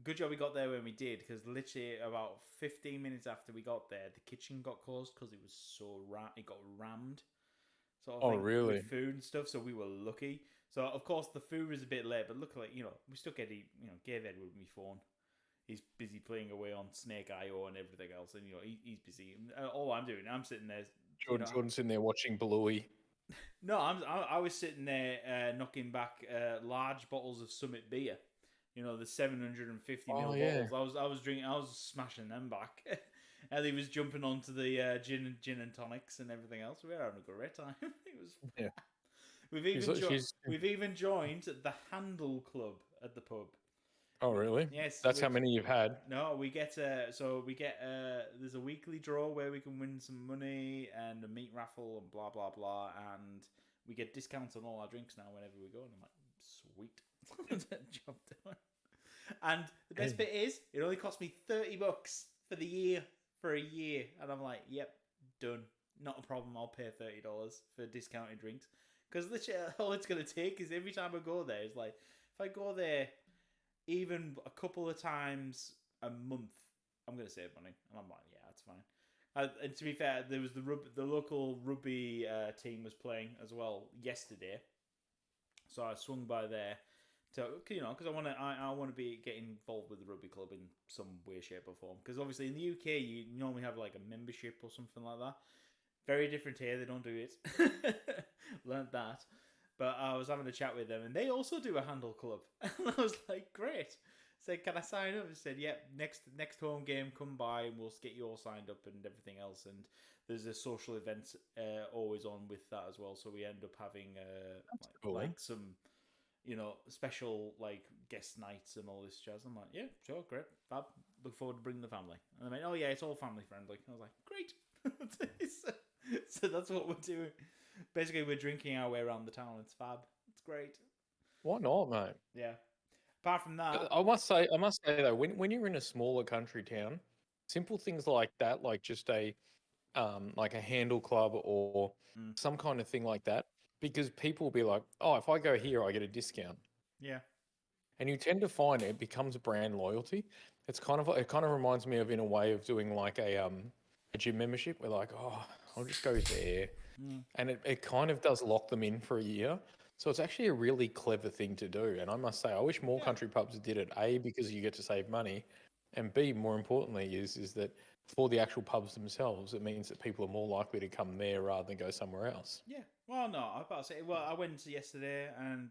Speaker 2: good job we got there when we did, because literally about 15 minutes after we got there, the kitchen got closed because it was it got rammed. Sort of
Speaker 1: really?
Speaker 2: With food and stuff. So we were lucky. So of course the food was a bit late, but luckily we still gave Edward my phone. He's busy playing away on Snake IO and everything else, and he's busy. All I'm doing, I'm sitting there.
Speaker 1: Jordan's sitting there watching Bluey.
Speaker 2: No, I was sitting there knocking back large bottles of Summit beer. The 750 ml bottles. I was drinking. I was smashing them back. Ellie was jumping onto the gin and tonics and everything else. We were having a great time. It was.
Speaker 1: Yeah.
Speaker 2: We've even joined the Handle Club at the pub.
Speaker 1: Oh, really?
Speaker 2: Yes.
Speaker 1: That's how many you've had?
Speaker 2: No, we get there's a weekly draw where we can win some money and a meat raffle and blah blah blah, and we get discounts on all our drinks now whenever we go. And I'm like, sweet, job done. And the best bit is, it only cost me $30 for the year for a year, and I'm like, yep, done, not a problem. I'll pay $30 for discounted drinks, because literally all it's gonna take is every time I go there, it's like if I go there even a couple of times a month, I'm going to save money. And I'm like, yeah, that's fine. And to be fair, there was the local rugby team was playing as well yesterday. So I swung by there to, because I want to be getting involved with the rugby club in some way, shape or form. Because obviously in the UK, you normally have like a membership or something like that. Very different here. They don't do it. Learned that. But I was having a chat with them, and they also do a Handle Club. And I was like, great. Said, can I sign up? I said, yep, next home game, come by, and we'll get you all signed up and everything else. And there's a social event always on with that as well. So we end up having some, special like guest nights and all this jazz. I'm like, yeah, sure, great, fab. Look forward to bringing the family. And they went, oh yeah, it's all family friendly. I was like, great. So that's what we're doing. Basically, we're drinking our way around the town. It's fab. It's great.
Speaker 1: Why not, mate?
Speaker 2: Yeah. Apart from that,
Speaker 1: I must say though, when you're in a smaller country town, simple things like that, like just a handle club or some kind of thing like that, because people will be like, oh, if I go here, I get a discount.
Speaker 2: Yeah.
Speaker 1: And you tend to find it becomes brand loyalty. It kind of reminds me of, in a way, of doing like a gym membership. We're like, oh, I'll just go there. And it kind of does lock them in for a year. So it's actually a really clever thing to do. And I must say, I wish more country pubs did it. A, because you get to save money. And B, more importantly, is that for the actual pubs themselves, it means that people are more likely to come there rather than go somewhere else.
Speaker 2: Yeah. Well, no, I was about to say, I went yesterday and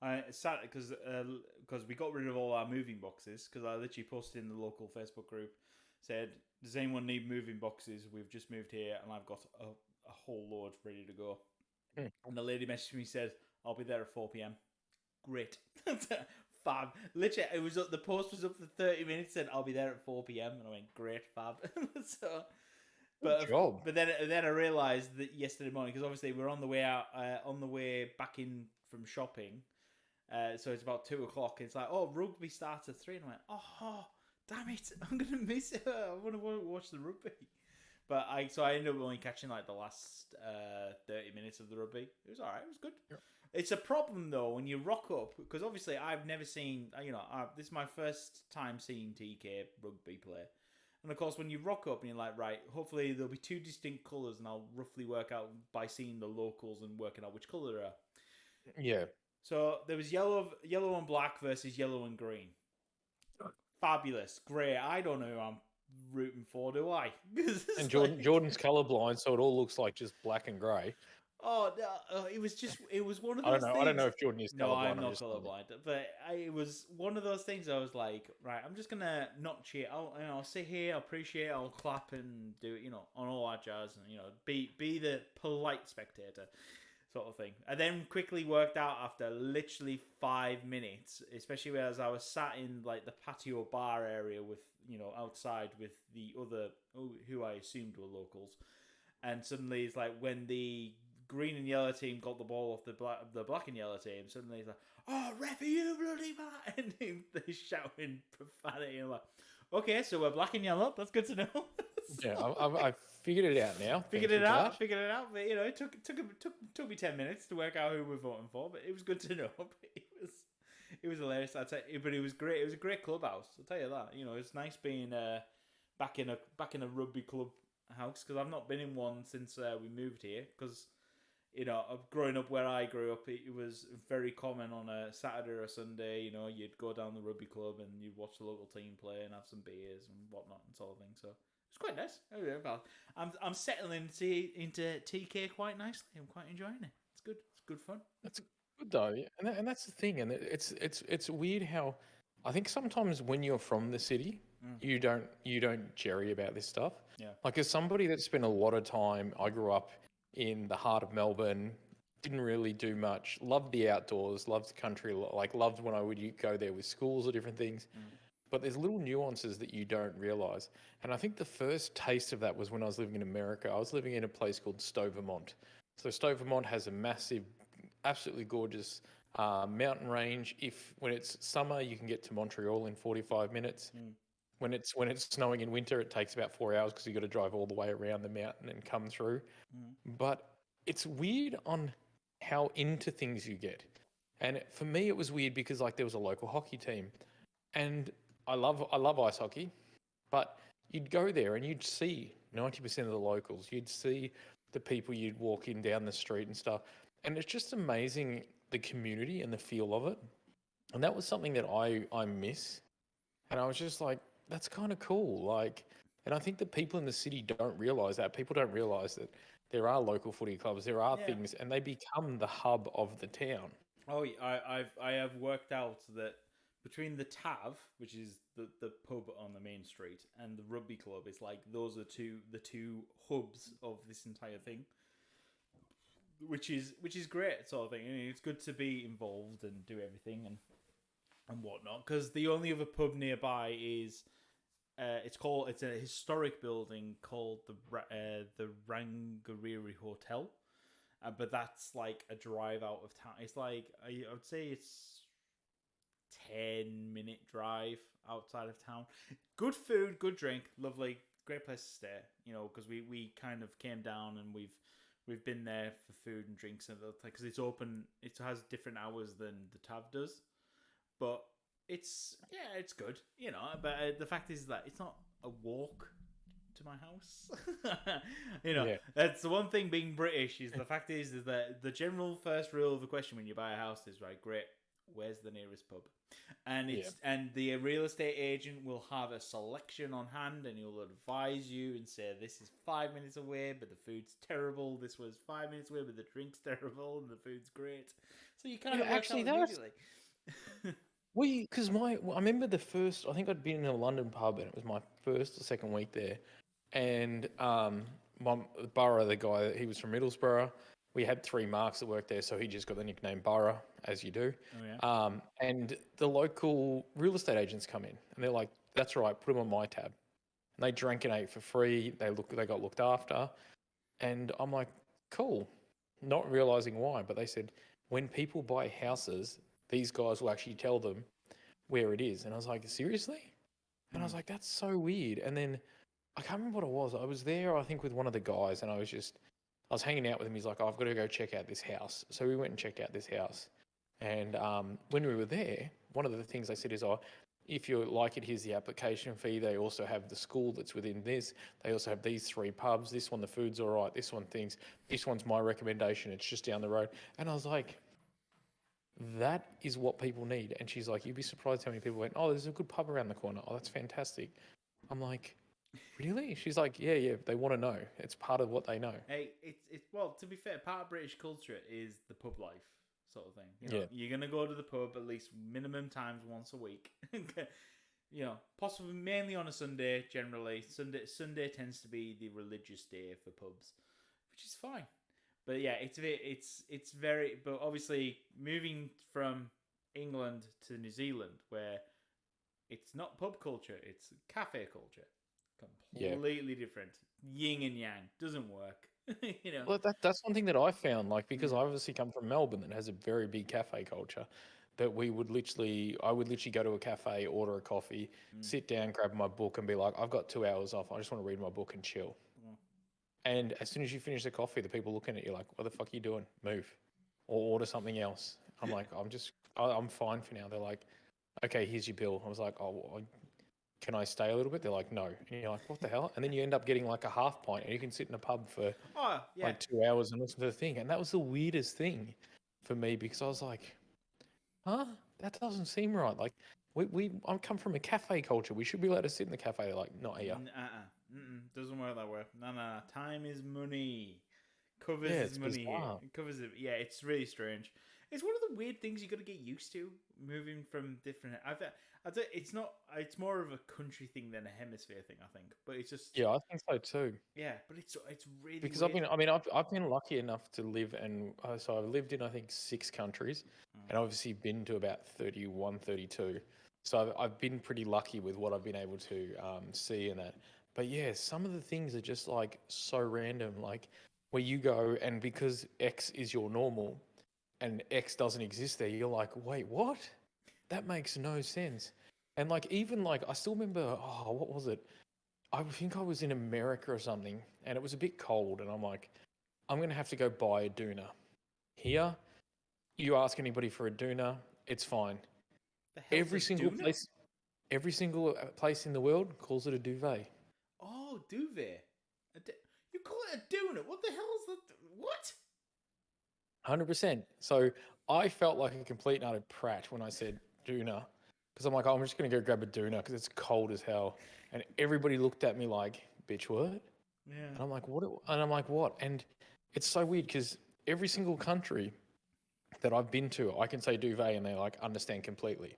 Speaker 2: I sat because we got rid of all our moving boxes, because I literally posted in the local Facebook group, said, does anyone need moving boxes? We've just moved here and I've got a whole load ready to go. And the lady messaged me, said, I'll be there at 4 p.m. Great. Fab. Literally, the post was up for 30 minutes, said, I'll be there at 4 p.m. And I went, great, fab. But then I realised that yesterday morning, because obviously we're on the way out, on the way back in from shopping. So it's about 2 o'clock. It's like, oh, rugby starts at 3. And I went, oh, damn it, I'm going to miss it. I want to watch the rugby. But I ended up only catching like the last 30 minutes of the rugby. It was all right. It was good. Yeah. It's a problem though when you rock up, because obviously I've never seen, this is my first time seeing TK rugby play. And of course when you rock up and you're like, right, hopefully there'll be 2 distinct colours and I'll roughly work out by seeing the locals and working out which colour they are.
Speaker 1: Yeah.
Speaker 2: So there was yellow and black versus yellow and green. Fabulous, great. I don't know who I'm rooting for, do I?
Speaker 1: And Jordan's colorblind, so it all looks like just black and grey.
Speaker 2: Oh no! It was one of those.
Speaker 1: I don't know if Jordan is colorblind.
Speaker 2: No, I'm not colorblind, but it was one of those things. I was like, right, I'm just gonna not cheer. I'll sit here, I'll appreciate, I'll clap and do it, on all that jazz, and be the polite spectator, sort of thing. I then quickly worked out after literally 5 minutes, especially as I was sat in like the patio bar area with outside with the other who I assumed were locals, and suddenly it's like when the green and yellow team got the ball off the black and yellow team. Suddenly he's like, "Oh, ref, you bloody man!" And they're shouting profanity. I'm like, "Okay, so we're black and yellow. That's good to know."
Speaker 1: Yeah, I figured it out now.
Speaker 2: Figured it out. But it took me 10 minutes to work out who we're voting for. But it was good to know. But it was hilarious. I'd say, but it was great. It was a great clubhouse. I'll tell you that. It's nice being back in a rugby club house, because I've not been in one since we moved here. Because growing up where I grew up, it was very common on a Saturday or a Sunday, you'd go down the rugby club and you'd watch the local team play and have some beers and whatnot and sort of thing. So it's quite nice. I'm settling into TK quite nicely. I'm quite enjoying it. It's good. It's good fun.
Speaker 1: That's good though, and that's the thing. And it's weird how I think sometimes when you're from the city, you don't jerry about this stuff.
Speaker 2: Yeah.
Speaker 1: Like as somebody that spent a lot of time, I grew up in the heart of Melbourne, didn't really do much, loved the outdoors, loved the country, loved when I would go there with schools or different things. But there's little nuances that you don't realise. And I think the first taste of that was when I was living in America. I was living in a place called Stowe, Vermont. So Stowe, Vermont has a massive, absolutely gorgeous mountain range. When it's summer, you can get to Montreal in 45 minutes. When it's snowing in winter, it takes about 4 hours because you've got to drive all the way around the mountain and come through. But it's weird on how into things you get. And for me, it was weird because there was a local hockey team, and I love ice hockey, but you'd go there and you'd see 90% of the locals. You'd see the people you'd walk in down the street and stuff, and it's just amazing the community and the feel of it. And that was something that I miss, and I was just like, that's kind of cool. And I think the people in the city don't realise that. People don't realise that there are local footy clubs, there are things, and they become the hub of the town.
Speaker 2: Oh, I have worked out that between the TAV, which is the pub on the main street, and the rugby club, it's like those are the two hubs of this entire thing, which is great, sort of thing. It's good to be involved and do everything and whatnot, because the only other pub nearby is it's a historic building called the Rangariri Hotel, but that's like a drive out of town. It's like I would say it's 10-minute drive outside of town. Good food, good drink, lovely, great place to stay. Because we kind of came down and we've been there for food and drinks and because it's open. It has different hours than the TAV does, but it's good, But the fact is that it's not a walk to my house. That's the one thing being British is the fact is that the general first rule of the question when you buy a house is right, great, where's the nearest pub? And and the real estate agent will have a selection on hand, and he'll advise you and say this is 5 minutes away, but the food's terrible. This was 5 minutes away, but the drink's terrible, and the food's great. So you kind of actually immediately.
Speaker 1: Because I remember I think I'd been in a London pub, and it was my first or second week there, and Burrow, the guy, he was from Middlesbrough. We had 3 marks that worked there, so he just got the nickname Burrow, as you do.
Speaker 2: Oh, yeah.
Speaker 1: And the local real estate agents come in, and they're like, "That's right, put them on my tab." And they drank and ate for free. They got looked after, and I'm like, "Cool," not realizing why, but they said when people buy houses, these guys will actually tell them where it is. And I was like, seriously? And I was like, that's so weird. And then I can't remember what it was. I was there, I think, with one of the guys, and I was hanging out with him. He's like, I've got to go check out this house. So we went and checked out this house. And when we were there, one of the things they said is, if you like it, here's the application fee. They also have the school that's within this. They also have these 3 pubs. This one, the food's all right. This one's my recommendation. It's just down the road. And I was like, That is what people need. And she's like, you'd be surprised how many people went, oh, there's a good pub around the corner. Oh, that's fantastic. I'm like, really? She's like, yeah, they want to know. It's part of what they know.
Speaker 2: Hey, it's well, to be fair, part of British culture is the pub life sort of thing. You know, you're gonna go to the pub at least minimum times once a week. You know, possibly mainly on a Sunday. Generally, Sunday tends to be the religious day for pubs, which is fine. But yeah, it's very. But obviously, moving from England to New Zealand, where it's not pub culture, it's cafe culture. Completely different. Yin and yang doesn't work. You know.
Speaker 1: Well, that's one thing that I found, like, because I obviously come from Melbourne that has a very big cafe culture, that I would literally go to a cafe, order a coffee, sit down, grab my book and be like, I've got 2 hours off. I just want to read my book and chill. And as soon as you finish the coffee, the people looking at you like, what the fuck are you doing? Move. Or order something else. I'm like, I'm fine for now. They're like, okay, here's your bill. I was like, oh, can I stay a little bit? They're like, no. And you're like, what the hell? And then you end up getting like a half pint and you can sit in a pub for like 2 hours and listen to the thing. And that was the weirdest thing for me because I was like, huh? That doesn't seem right. Like, I come from a cafe culture. We should be allowed to sit in the cafe. They're like, not here.
Speaker 2: Doesn't work that way. No. Time is money. Covers is money
Speaker 1: bizarre.
Speaker 2: here. It covers it. Yeah, it's really strange. It's one of the weird things you got to get used to moving from different. It's not. It's more of a country thing than a hemisphere thing, I think. But it's just.
Speaker 1: Yeah, I think so too.
Speaker 2: Yeah, but it's really
Speaker 1: because
Speaker 2: weird.
Speaker 1: I've been lucky enough to live and so I've lived in I think 6 countries, and obviously been to about 31, 32. So I've been pretty lucky with what I've been able to see and that. But yeah, some of the things are just like so random, like where you go and because X is your normal, and X doesn't exist there, you're like, wait, what? That makes no sense. And like even like I still remember, what was it? I think I was in America or something, and it was a bit cold, and I'm like, I'm gonna have to go buy a doona. Here, you ask anybody for a doona, it's fine. Every single place in the world calls it a duvet.
Speaker 2: Oh, duvet. You call it a doona? What the hell is that? What?
Speaker 1: 100%. So I felt like a complete and utter prat when I said doona, because I'm like, I'm just gonna go grab a doona because it's cold as hell, and everybody looked at me like, bitch, what?
Speaker 2: Yeah.
Speaker 1: And I'm like, what? And I'm like, what? And it's so weird because every single country that I've been to, I can say duvet and they like understand completely.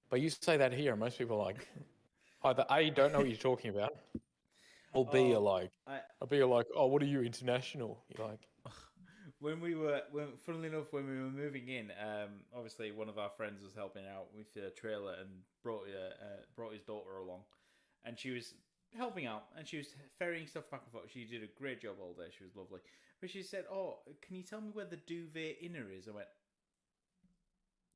Speaker 1: But you say that here, and most people are like, either A, don't know what you're talking about, or B, are like, oh, what are you, international? You're like,
Speaker 2: funnily enough, when we were moving in, obviously one of our friends was helping out with the trailer and brought his daughter along, and she was helping out and she was ferrying stuff back and forth. She did a great job all day. She was lovely. But she said, "Oh, can you tell me where the duvet inner is?" I went,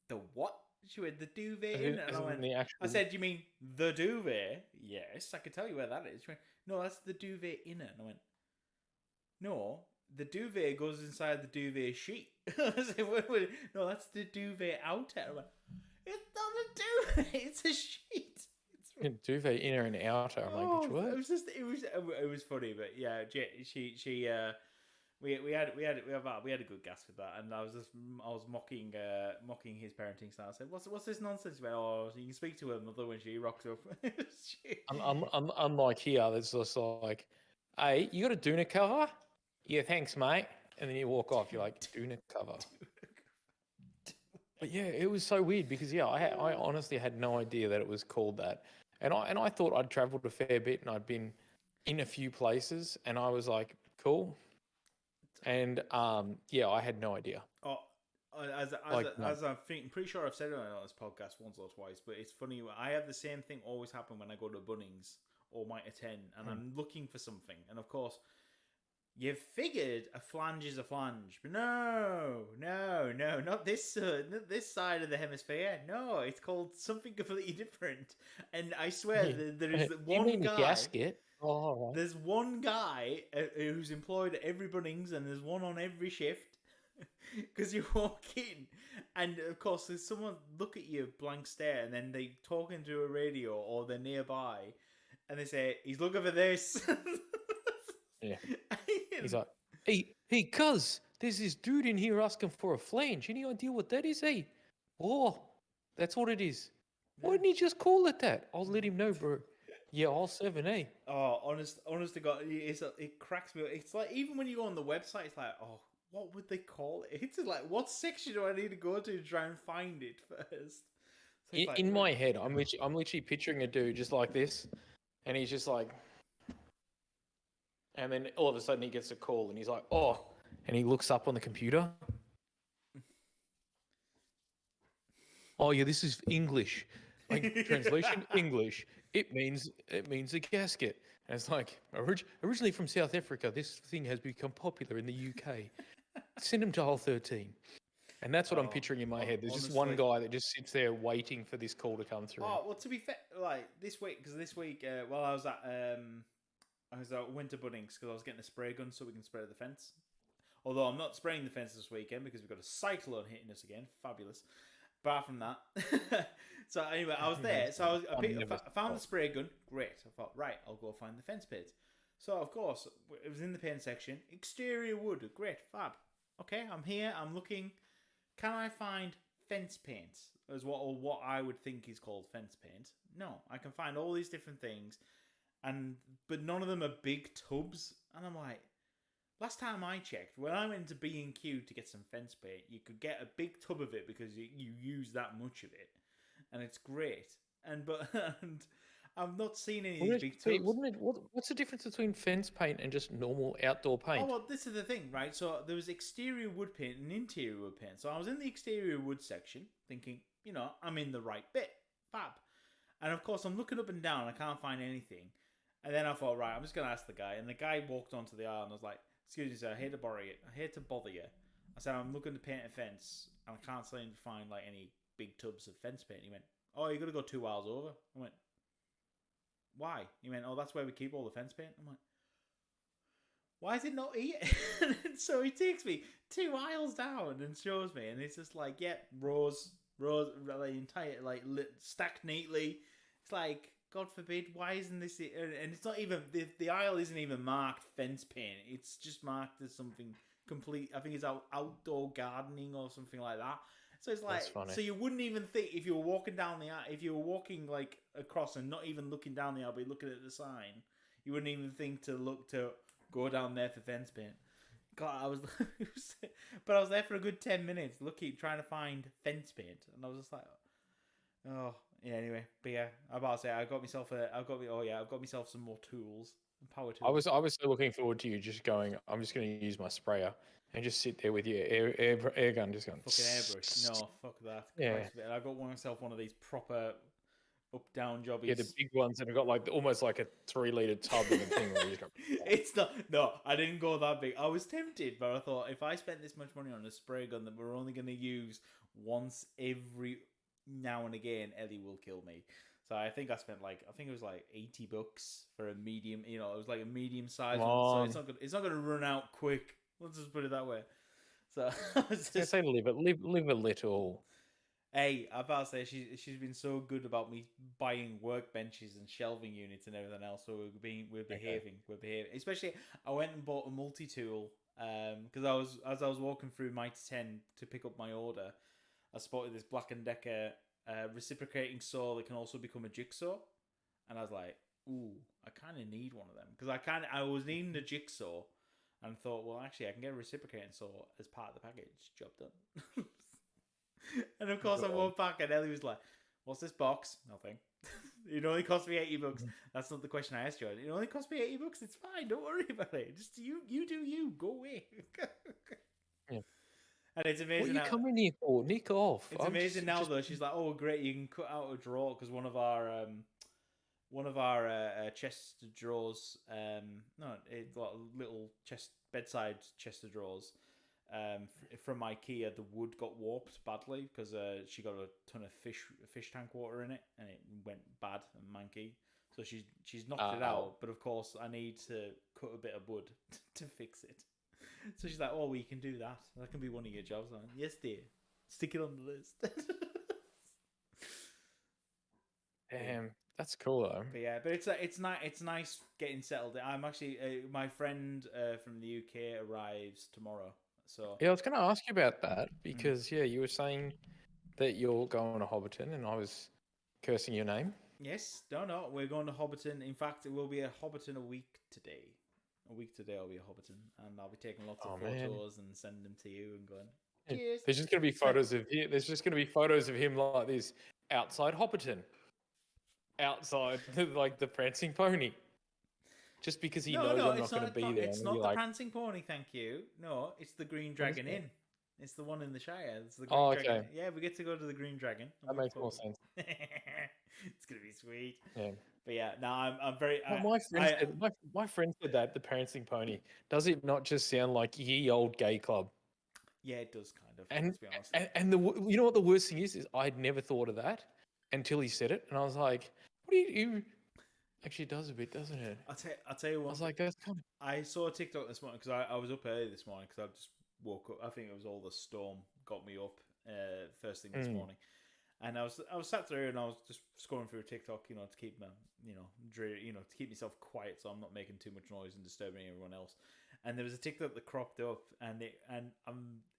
Speaker 2: "The what?" She went, "The duvet inner." And I said, "You mean the duvet?" "Yes, I can tell you where that is." She went, "No, that's the duvet inner." And I went, "No, the duvet goes inside the duvet sheet." I said, wait, "No, that's the duvet outer." I went, "It's not a duvet, it's a sheet."
Speaker 1: Duvet inner and outer. I'm like, which word?
Speaker 2: It was funny, but yeah, we had a good gas with that, and I was mocking his parenting style. I said, "What's this nonsense?" He went, "Oh, you can speak to her mother when she rocks up."
Speaker 1: Unlike here, there's just like, "Hey, you got a doona cover?" "Yeah, thanks, mate." And then you walk off. You're like, doona cover. But yeah, it was so weird because I honestly had no idea that it was called that, and I thought I'd travelled a fair bit and I'd been in a few places, and I was like, cool. And I had no idea.
Speaker 2: As I'm pretty sure I've said it on this podcast once or twice, but it's funny. I have the same thing always happen when I go to Bunnings or might attend, and I'm looking for something, and of course, you've figured a flange is a flange, but no, not this side of the hemisphere. No, it's called something completely different. And I swear there is one guy.
Speaker 1: Gasket. Oh, right.
Speaker 2: There's one guy who's employed at every Bunnings, and there's one on every shift. Because you walk in, and of course, there's someone look at you blank stare, and then they talk into a radio or they're nearby, and they say, "He's looking for this."
Speaker 1: Yeah. He's like, Hey, cuz, there's this dude in here asking for a flange. Any idea what that is? Hey, oh, that's what it is. Why didn't he just call it that? I'll let him know, bro. Yeah, all 7, eh?
Speaker 2: Oh, honest to God, it cracks me up. It's like, even when you go on the website, it's like, oh, what would they call it? It's like, what section do I need to go to try and find it first? So it's like,
Speaker 1: In my head, I'm literally picturing a dude just like this, and he's just like, and then all of a sudden he gets a call, and he's like, oh, and he looks up on the computer. Oh yeah, this is English. Like translation English. It means a gasket. And it's like originally from South Africa, this thing has become popular in the UK. Send him to Hull 13. And that's what I'm picturing in my head. There's just one guy that just sits there waiting for this call to come through.
Speaker 2: Oh, well, to be fair, like this week, while I was at Winter Bunnings, because I was getting a spray gun so we can spray the fence. Although I'm not spraying the fence this weekend because we've got a cyclone hitting us again. Fabulous. Apart from that. So anyway, I was there. So I found the spray gun. Great. I thought, right, I'll go find the fence paint. So, of course, it was in the paint section. Exterior wood. Great. Fab. Okay, I'm here. I'm looking. Can I find fence paint? As what I would think is called fence paint. No. I can find all these different things. But none of them are big tubs. And I'm like, last time I checked, when I went to B&Q to get some fence paint, you could get a big tub of it because you use that much of it, and it's great. And I've not seen any of these big tubs.
Speaker 1: What's the difference between fence paint and just normal outdoor paint?
Speaker 2: Oh, well, this is the thing, right? So there was exterior wood paint and interior wood paint. So I was in the exterior wood section thinking, I'm in the right bit. Fab. And of course, I'm looking up and down. I can't find anything. And then I thought, right, I'm just going to ask the guy. And the guy walked onto the aisle and I was like, excuse me, sir, I hate to bother you. I said, I'm looking to paint a fence, and I can't seem to find like any big tubs of fence paint. He went, oh, you got to go 2 aisles over. I went, why? He went, oh, that's where we keep all the fence paint. I'm like, why is it not here? So he takes me 2 aisles down and shows me, and it's just like, yeah, rows, the entire, stacked neatly. It's like, God forbid, why isn't this... And it's not even... The aisle isn't even marked fence paint. It's just marked as something complete... I think it's outdoor gardening or something like that. So it's like...
Speaker 1: That's funny.
Speaker 2: So you wouldn't even think, if you were walking down the aisle... If you were walking, across and not even looking down the aisle, but looking at the sign, you wouldn't even think to go down there for fence paint. God, I was... But I was there for a good 10 minutes trying to find fence paint. And I was just like... Oh... Yeah. Anyway, but yeah, I'm about to say I've got myself some more tools, power tools.
Speaker 1: I was so looking forward to you just going. I'm just going to use my sprayer and just sit there with your air gun, just going.
Speaker 2: Fucking airbrush. No, fuck that.
Speaker 1: Yeah.
Speaker 2: I got myself one of these proper up down jobbies.
Speaker 1: Yeah, the big ones that have got almost like a 3-liter tub of a thing where you just go.
Speaker 2: It's not. No, I didn't go that big. I was tempted, but I thought if I spent this much money on a spray gun that we're only going to use once every now and again, Ellie will kill me. So I think I spent it was like $80 for a medium. It was like a medium size one. So it's not gonna run out quick. Let's just put it that way. So I was just
Speaker 1: say live a little.
Speaker 2: Hey, I'm about to say she's been so good about me buying workbenches and shelving units and everything else. So we're behaving. Especially, I went and bought a multi tool because I was walking through Mighty 10 to pick up my order. I spotted this Black & Decker reciprocating saw that can also become a jigsaw. And I was like, ooh, I kind of need one of them. Because I was needing a jigsaw and thought, well, actually, I can get a reciprocating saw as part of the package. Job done. And of course, I walked back and Ellie was like, what's this box? Nothing. It only cost me $80. That's not the question I asked you. It only cost me $80. It's fine. Don't worry about it. Just you do you. Go away.
Speaker 1: Yeah.
Speaker 2: And it's amazing.
Speaker 1: What are you coming here for? Nick off.
Speaker 2: It's amazing now though. She's like, "Oh, great! You can cut out a drawer because one of our chest of drawers, little bedside chest of drawers, from IKEA. The wood got warped badly because she got a ton of fish tank water in it, and it went bad and manky. So she's knocked it out. But of course, I need to cut a bit of wood to fix it." So she's like, "Oh, well, you can do that. That can be one of your jobs." I'm like, yes, dear. Stick it on the list.
Speaker 1: Damn, That's cool though.
Speaker 2: But yeah, but it's nice getting settled. I'm actually my friend from the UK arrives tomorrow, so
Speaker 1: Yeah, I was going to ask you about that because you were saying that you're going to Hobbiton, and I was cursing your name.
Speaker 2: yes, no, we're going to Hobbiton. In fact, it will be a Hobbiton a week today. A week today, I'll be a Hobbiton, and I'll be taking lots of photos and sending them to you and going. Cheers.
Speaker 1: There's just going to be photos of him. There's just going to be photos of him like this outside Hobbiton, outside like the prancing pony. Just because he knows I'm not going to be there.
Speaker 2: It's not the prancing pony, thank you. No, it's the Green Dragon Inn. It's the one in the Shire. It's the Green Dragon. Yeah, we get to go to the Green Dragon.
Speaker 1: That makes more sense.
Speaker 2: It's gonna be sweet.
Speaker 1: Yeah.
Speaker 2: But yeah, no, I'm very.
Speaker 1: My friend said that the prancing pony, does it not just sound like ye old gay club?
Speaker 2: Yeah, it does kind of.
Speaker 1: And
Speaker 2: to be honest.
Speaker 1: and you know what the worst thing is I'd never thought of that until he said it, and I was like, what do you? Actually, it does a bit, doesn't it?
Speaker 2: I'll tell you what.
Speaker 1: I was like, that's kind of.
Speaker 2: I saw a TikTok this morning because I was up early this morning because I just woke up. I think it was all the storm got me up first thing this morning, and I was sat there and I was just scrolling through TikTok, to keep my to keep myself quiet so I'm not making too much noise and disturbing everyone else. And there was a TikTok that cropped up, and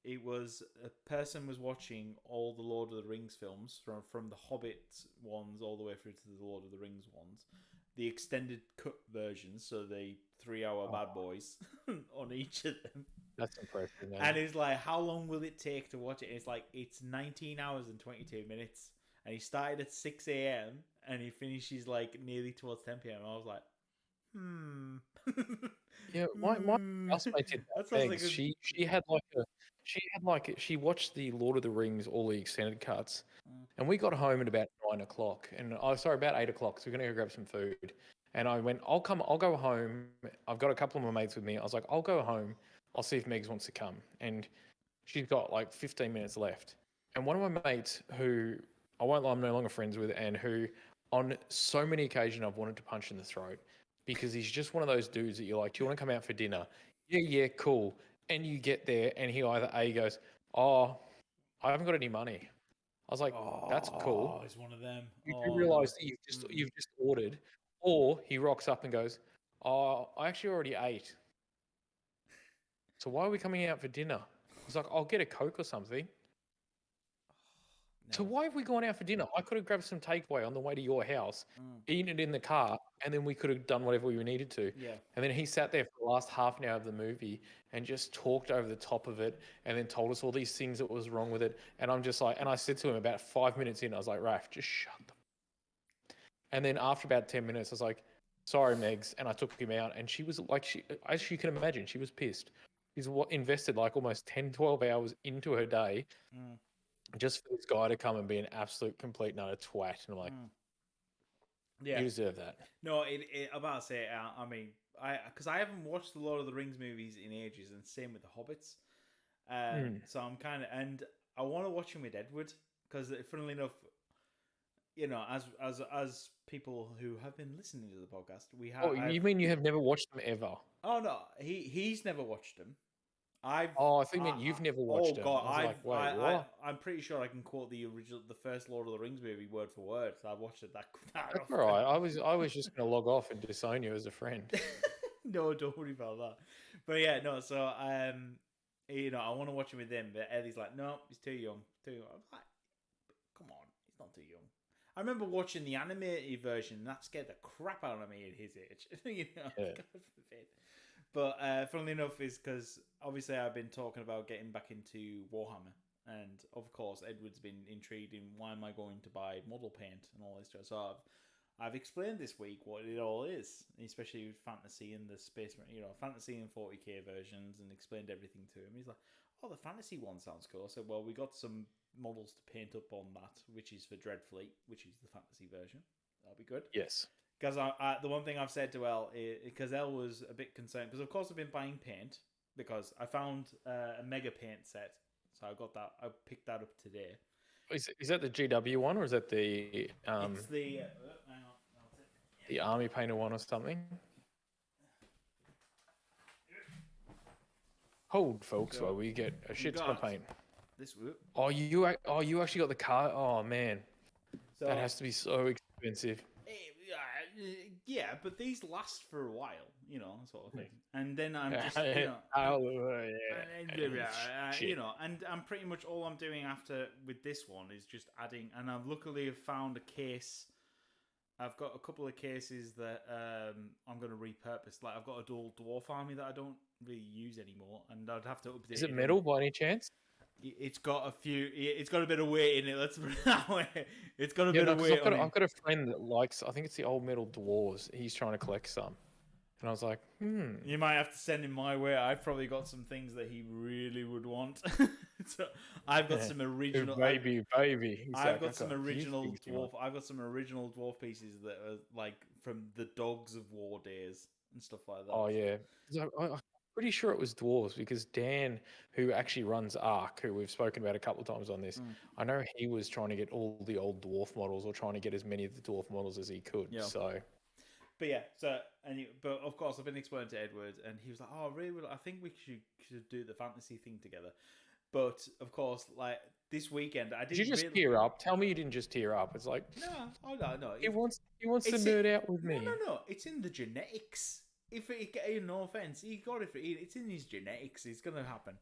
Speaker 2: it was a person was watching all the Lord of the Rings films from the Hobbit ones all the way through to the Lord of the Rings ones. The extended cut versions, so the 3-hour bad boys on each of them.
Speaker 1: That's impressive, man.
Speaker 2: And it's like, how long will it take to watch it? And it's like, it's 19 hours and 22 minutes. And he started at 6 a.m. and he finishes like nearly towards 10 p.m. I was like,
Speaker 1: Yeah, my housemate did that. She watched the Lord of the Rings, all the extended cuts, and we got home at about 9 o'clock, and about 8 o'clock. So we're gonna go grab some food, and I went, I'll go home. I've got a couple of my mates with me. I was like, I'll go home. I'll see if Megs wants to come, and she's got like 15 minutes left. And one of my mates, who I won't lie, I'm no longer friends with, and who on so many occasions I've wanted to punch in the throat. Because he's just one of those dudes that you're like, do you want to come out for dinner? Yeah, cool. And you get there and he either A goes, oh, I haven't got any money. I was like, that's cool.
Speaker 2: Oh, he's one of them.
Speaker 1: You do realise that you've just ordered. Or he rocks up and goes, oh, I actually already ate. So why are we coming out for dinner? He's like, I'll get a Coke or something. No. So why have we gone out for dinner? I could have grabbed some takeaway on the way to your house, eaten it in the car, and then we could have done whatever we needed to.
Speaker 2: Yeah.
Speaker 1: And then he sat there for the last half an hour of the movie and just talked over the top of it and then told us all these things that was wrong with it. And I'm just like, and I said to him about 5 minutes in, I was like, Raf, just shut them. And then after about 10 minutes, I was like, sorry, Megs. And I took him out, and she was like, as you can imagine, she was pissed. She's invested like almost 10, 12 hours into her day. Just for this guy to come and be an absolute complete nut, a twat. And I'm like,
Speaker 2: yeah,
Speaker 1: you deserve that.
Speaker 2: No, I'm about to say, I mean, because I haven't watched the Lord of the Rings movies in ages, and same with the Hobbits. So I'm kind of, and I want to watch them with Edward, because funnily enough, as people who have been listening to the podcast, we have.
Speaker 1: Oh, you mean you have never watched them ever?
Speaker 2: Oh no, he's never watched them.
Speaker 1: I think that you've never watched it.
Speaker 2: Oh God, I'm pretty sure I can quote the first Lord of the Rings movie word for word. So I watched it that
Speaker 1: That's all right. I was just going to log off and disown you as a friend.
Speaker 2: No, don't worry about that. But yeah, no. So I want to watch it with them, but Eddie's like, no, he's too young. I'm like, come on, he's not too young. I remember watching the animated version, and that scared the crap out of me at his age.
Speaker 1: Yeah.
Speaker 2: God forbid. But funnily enough, is because obviously I've been talking about getting back into Warhammer, and of course Edward's been intrigued in why am I going to buy model paint and all this stuff. So I've explained this week what it all is, especially with fantasy and the space, fantasy and 40k versions, and explained everything to him. He's like, "Oh, the fantasy one sounds cool." So well, we got some models to paint up on that, which is for Dreadfleet, which is the fantasy version. That'll be good.
Speaker 1: Yes.
Speaker 2: Because the one thing I've said to Elle, because Elle was a bit concerned, because of course I've been buying paint, because I found a mega paint set, so I got that. I picked that up today.
Speaker 1: Is that the GW one, or is that the
Speaker 2: It's the hang on,
Speaker 1: the army painter one or something? Hold, folks, while we get a shit ton of paint.
Speaker 2: This.
Speaker 1: You actually got the car. Oh man, that has to be so expensive.
Speaker 2: Yeah, but these last for a while, sort of thing. And then I'm just, and I'm pretty much all I'm doing after with this one is just adding. And I've luckily found a case. I've got a couple of cases that I'm going to repurpose. Like I've got a dual dwarf army that I don't really use anymore, and I'd have to update.
Speaker 1: Is it metal by any chance?
Speaker 2: It's got a few. It's got a bit of weight in it. Let's put it that way. It's got a bit of weight.
Speaker 1: I've got a friend that likes. I think it's the old metal dwarves. He's trying to collect some, and I was like,
Speaker 2: You might have to send him my way. I've probably got some things that he really would want. So I've got some original.
Speaker 1: Baby.
Speaker 2: I've got some original dwarf. I've got some original dwarf pieces that are like from the Dogs of War days and stuff like that.
Speaker 1: Oh yeah, I'm pretty sure it was dwarves because Dan, who actually runs Arc, who we've spoken about a couple of times on this, I know he was trying to get all the old dwarf models or trying to get as many of the dwarf models as he could. Yeah. So.
Speaker 2: But yeah, but of course I've been explaining to Edward, and he was like, "Oh, really? I think we should do the fantasy thing together." But of course, like this weekend, I didn't. Did
Speaker 1: you just tear up? Tell me you didn't just tear up. It's like
Speaker 2: no.
Speaker 1: He wants to nerd out with me.
Speaker 2: No. It's in the genetics. If it, no offense, he got it. It's in his genetics. It's gonna happen.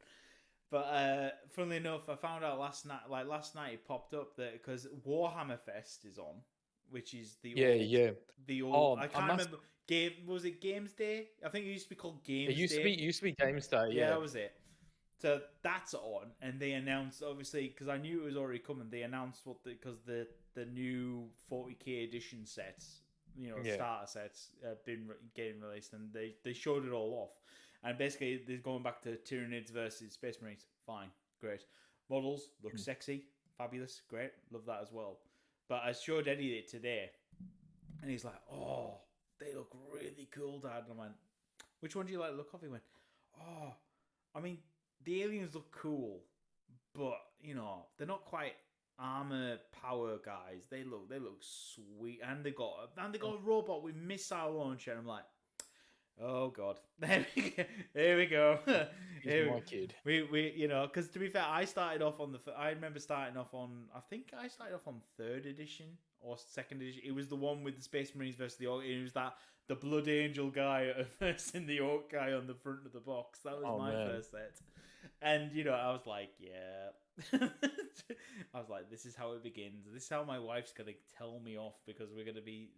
Speaker 2: But funnily enough, I found out last night. Like last night, it popped up that because Warhammer Fest is on, which is the old. I can't remember. Was it Games Day? I think it used to be called Games Day.
Speaker 1: It used to be Games Day. Yeah,
Speaker 2: that was it. So that's on, and they announced obviously because I knew it was already coming. They announced because the new 40k edition sets, starter sets, been getting released, and they showed it all off. And basically, they're going back to Tyranids versus Space Marines. Fine, great. Models look sexy, fabulous, great, love that as well. But I showed Eddie it today, and he's like, "Oh, they look really cool, Dad." And I went, "Which one do you like the look of?" He went, "Oh, I mean, the aliens look cool, but they're not quite armor power guys. They look sweet, and they got a robot with missile launcher." And I'm like, "Oh God, there we go."
Speaker 1: He's my kid.
Speaker 2: We because to be fair, I remember starting off on. I think I started off on 3rd edition or 2nd edition. It was the one with the Space Marines versus the Orc. It was the Blood Angel guy versus the Orc guy on the front of the box. That was my first set. And I was like, yeah. I was like, this is how it begins. This is how my wife's gonna tell me off because there's gonna be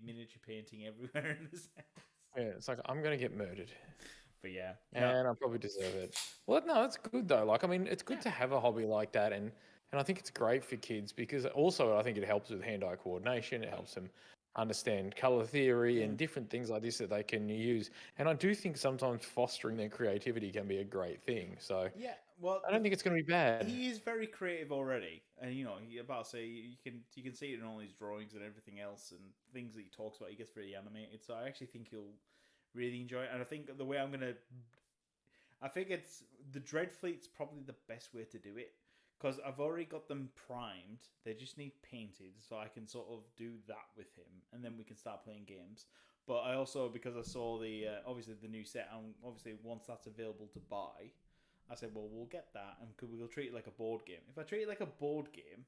Speaker 2: miniature painting everywhere in this house.
Speaker 1: Yeah, it's like I'm gonna get murdered.
Speaker 2: But yeah,
Speaker 1: and I probably deserve it. Well, no, it's good though. Like, I mean, it's good to have a hobby like that, and I think it's great for kids because also I think it helps with hand-eye coordination. It helps them understand color theory and different things like this that they can use. And I do think sometimes fostering their creativity can be a great thing. So
Speaker 2: yeah, well,
Speaker 1: I don't think it's going to be bad.
Speaker 2: He is very creative already, and you can see it in all his drawings and everything else and things that he talks about. He gets really animated, so I actually think he'll really enjoy it. And I think the way it's the Dreadfleet's probably the best way to do it. Because I've already got them primed. They just need painted, so I can sort of do that with him, and then we can start playing games. But I also, because I saw obviously the new set, and obviously once that's available to buy, I said, well, we'll get that, and we'll treat it like a board game. If I treat it like a board game,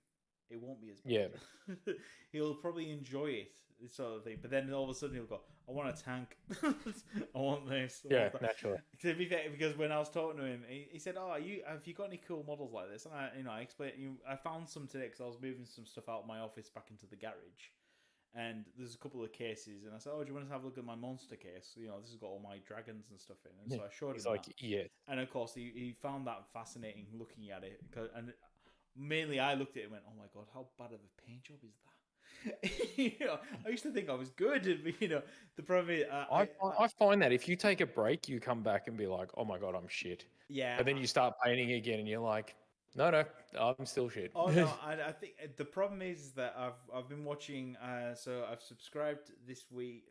Speaker 2: it won't be as bad. Yeah. He'll probably enjoy it, this sort of thing. But then all of a sudden he'll go, I want a tank. I want this.
Speaker 1: Yeah, naturally.
Speaker 2: To be fair, because when I was talking to him, he said, "Oh, have you got any cool models like this?" And I explained. I found some today because I was moving some stuff out of my office back into the garage, and there's a couple of cases. And I said, "Oh, do you want to have a look at my monster case? This has got all my dragons and stuff in." And so I showed him that.
Speaker 1: Yeah.
Speaker 2: And of course, he found that fascinating looking at it. And mainly, I looked at it and went, "Oh my God, how bad of a paint job is that?" I used to think I was good, but the problem is
Speaker 1: I find that if you take a break, you come back and be like, "Oh my God, I'm shit."
Speaker 2: Yeah,
Speaker 1: and then you start painting again, and you're like, "No, I'm still shit."
Speaker 2: Oh no, I think the problem is that I've been watching. So I've subscribed this week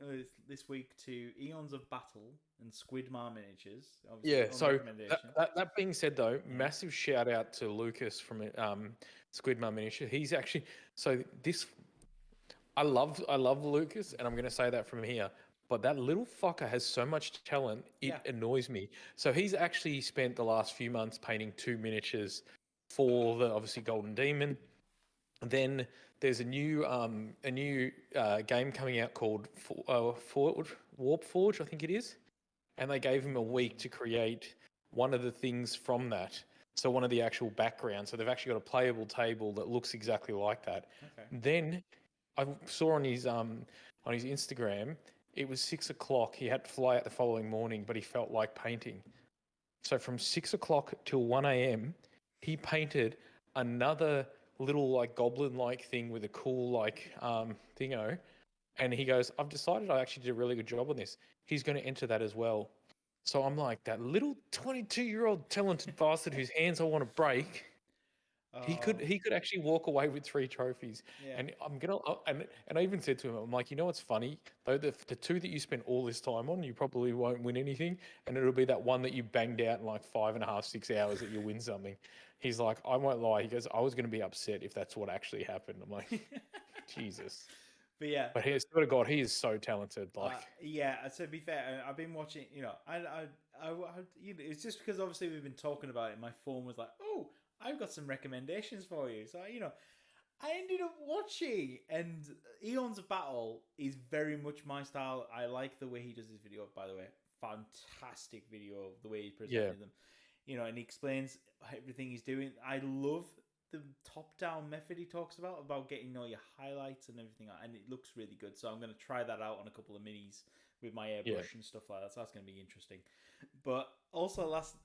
Speaker 2: to Eons of Battle and Squidmar Miniatures.
Speaker 1: Yeah. So that being said, though, massive shout out to Lucas from Squidmar Miniature. He's actually this. I love Lucas, and I'm going to say that from here. But that little fucker has so much talent, it annoys me. So he's actually spent the last few months painting 2 miniatures for the obviously Golden Demon, Then there's a new game coming out called Warp Forge, I think it is, and they gave him a week to create one of the things from that. So one of the actual backgrounds. So they've actually got a playable table that looks exactly like that.
Speaker 2: Okay.
Speaker 1: Then I saw on his Instagram, it was 6 o'clock. He had to fly out the following morning, but he felt like painting. So from 6 o'clock till 1 a.m., he painted another little like goblin-like thing with a cool like thingo. And he goes, I've decided I actually did a really good job on this. He's going to enter that as well. So I'm like, that little 22-year-old talented bastard whose hands I want to break. He could actually walk away with 3 trophies.
Speaker 2: Yeah.
Speaker 1: And I'm gonna and I even said to him, I'm like, you know what's funny? Though the 2 that you spent all this time on, you probably won't win anything, and it'll be that one that you banged out in like 5.5, 6 hours that you win something. He's like, I won't lie. He goes, I was gonna be upset if that's what actually happened. I'm like, Jesus.
Speaker 2: But yeah.
Speaker 1: But he, swear to God, he is so talented. Like,
Speaker 2: yeah. To be fair, I've been watching. You know, it's just because obviously we've been talking about it. My phone was like, oh, I've got some recommendations for you. So I ended up watching, and Eons of Battle is very much my style. I like the way he does his video. By the way, fantastic video of the way he presented them. And he explains everything he's doing. I love the top-down method he talks about getting all your highlights and everything, and it looks really good. So I'm going to try that out on a couple of minis with my airbrush and stuff like that. So that's going to be interesting. But also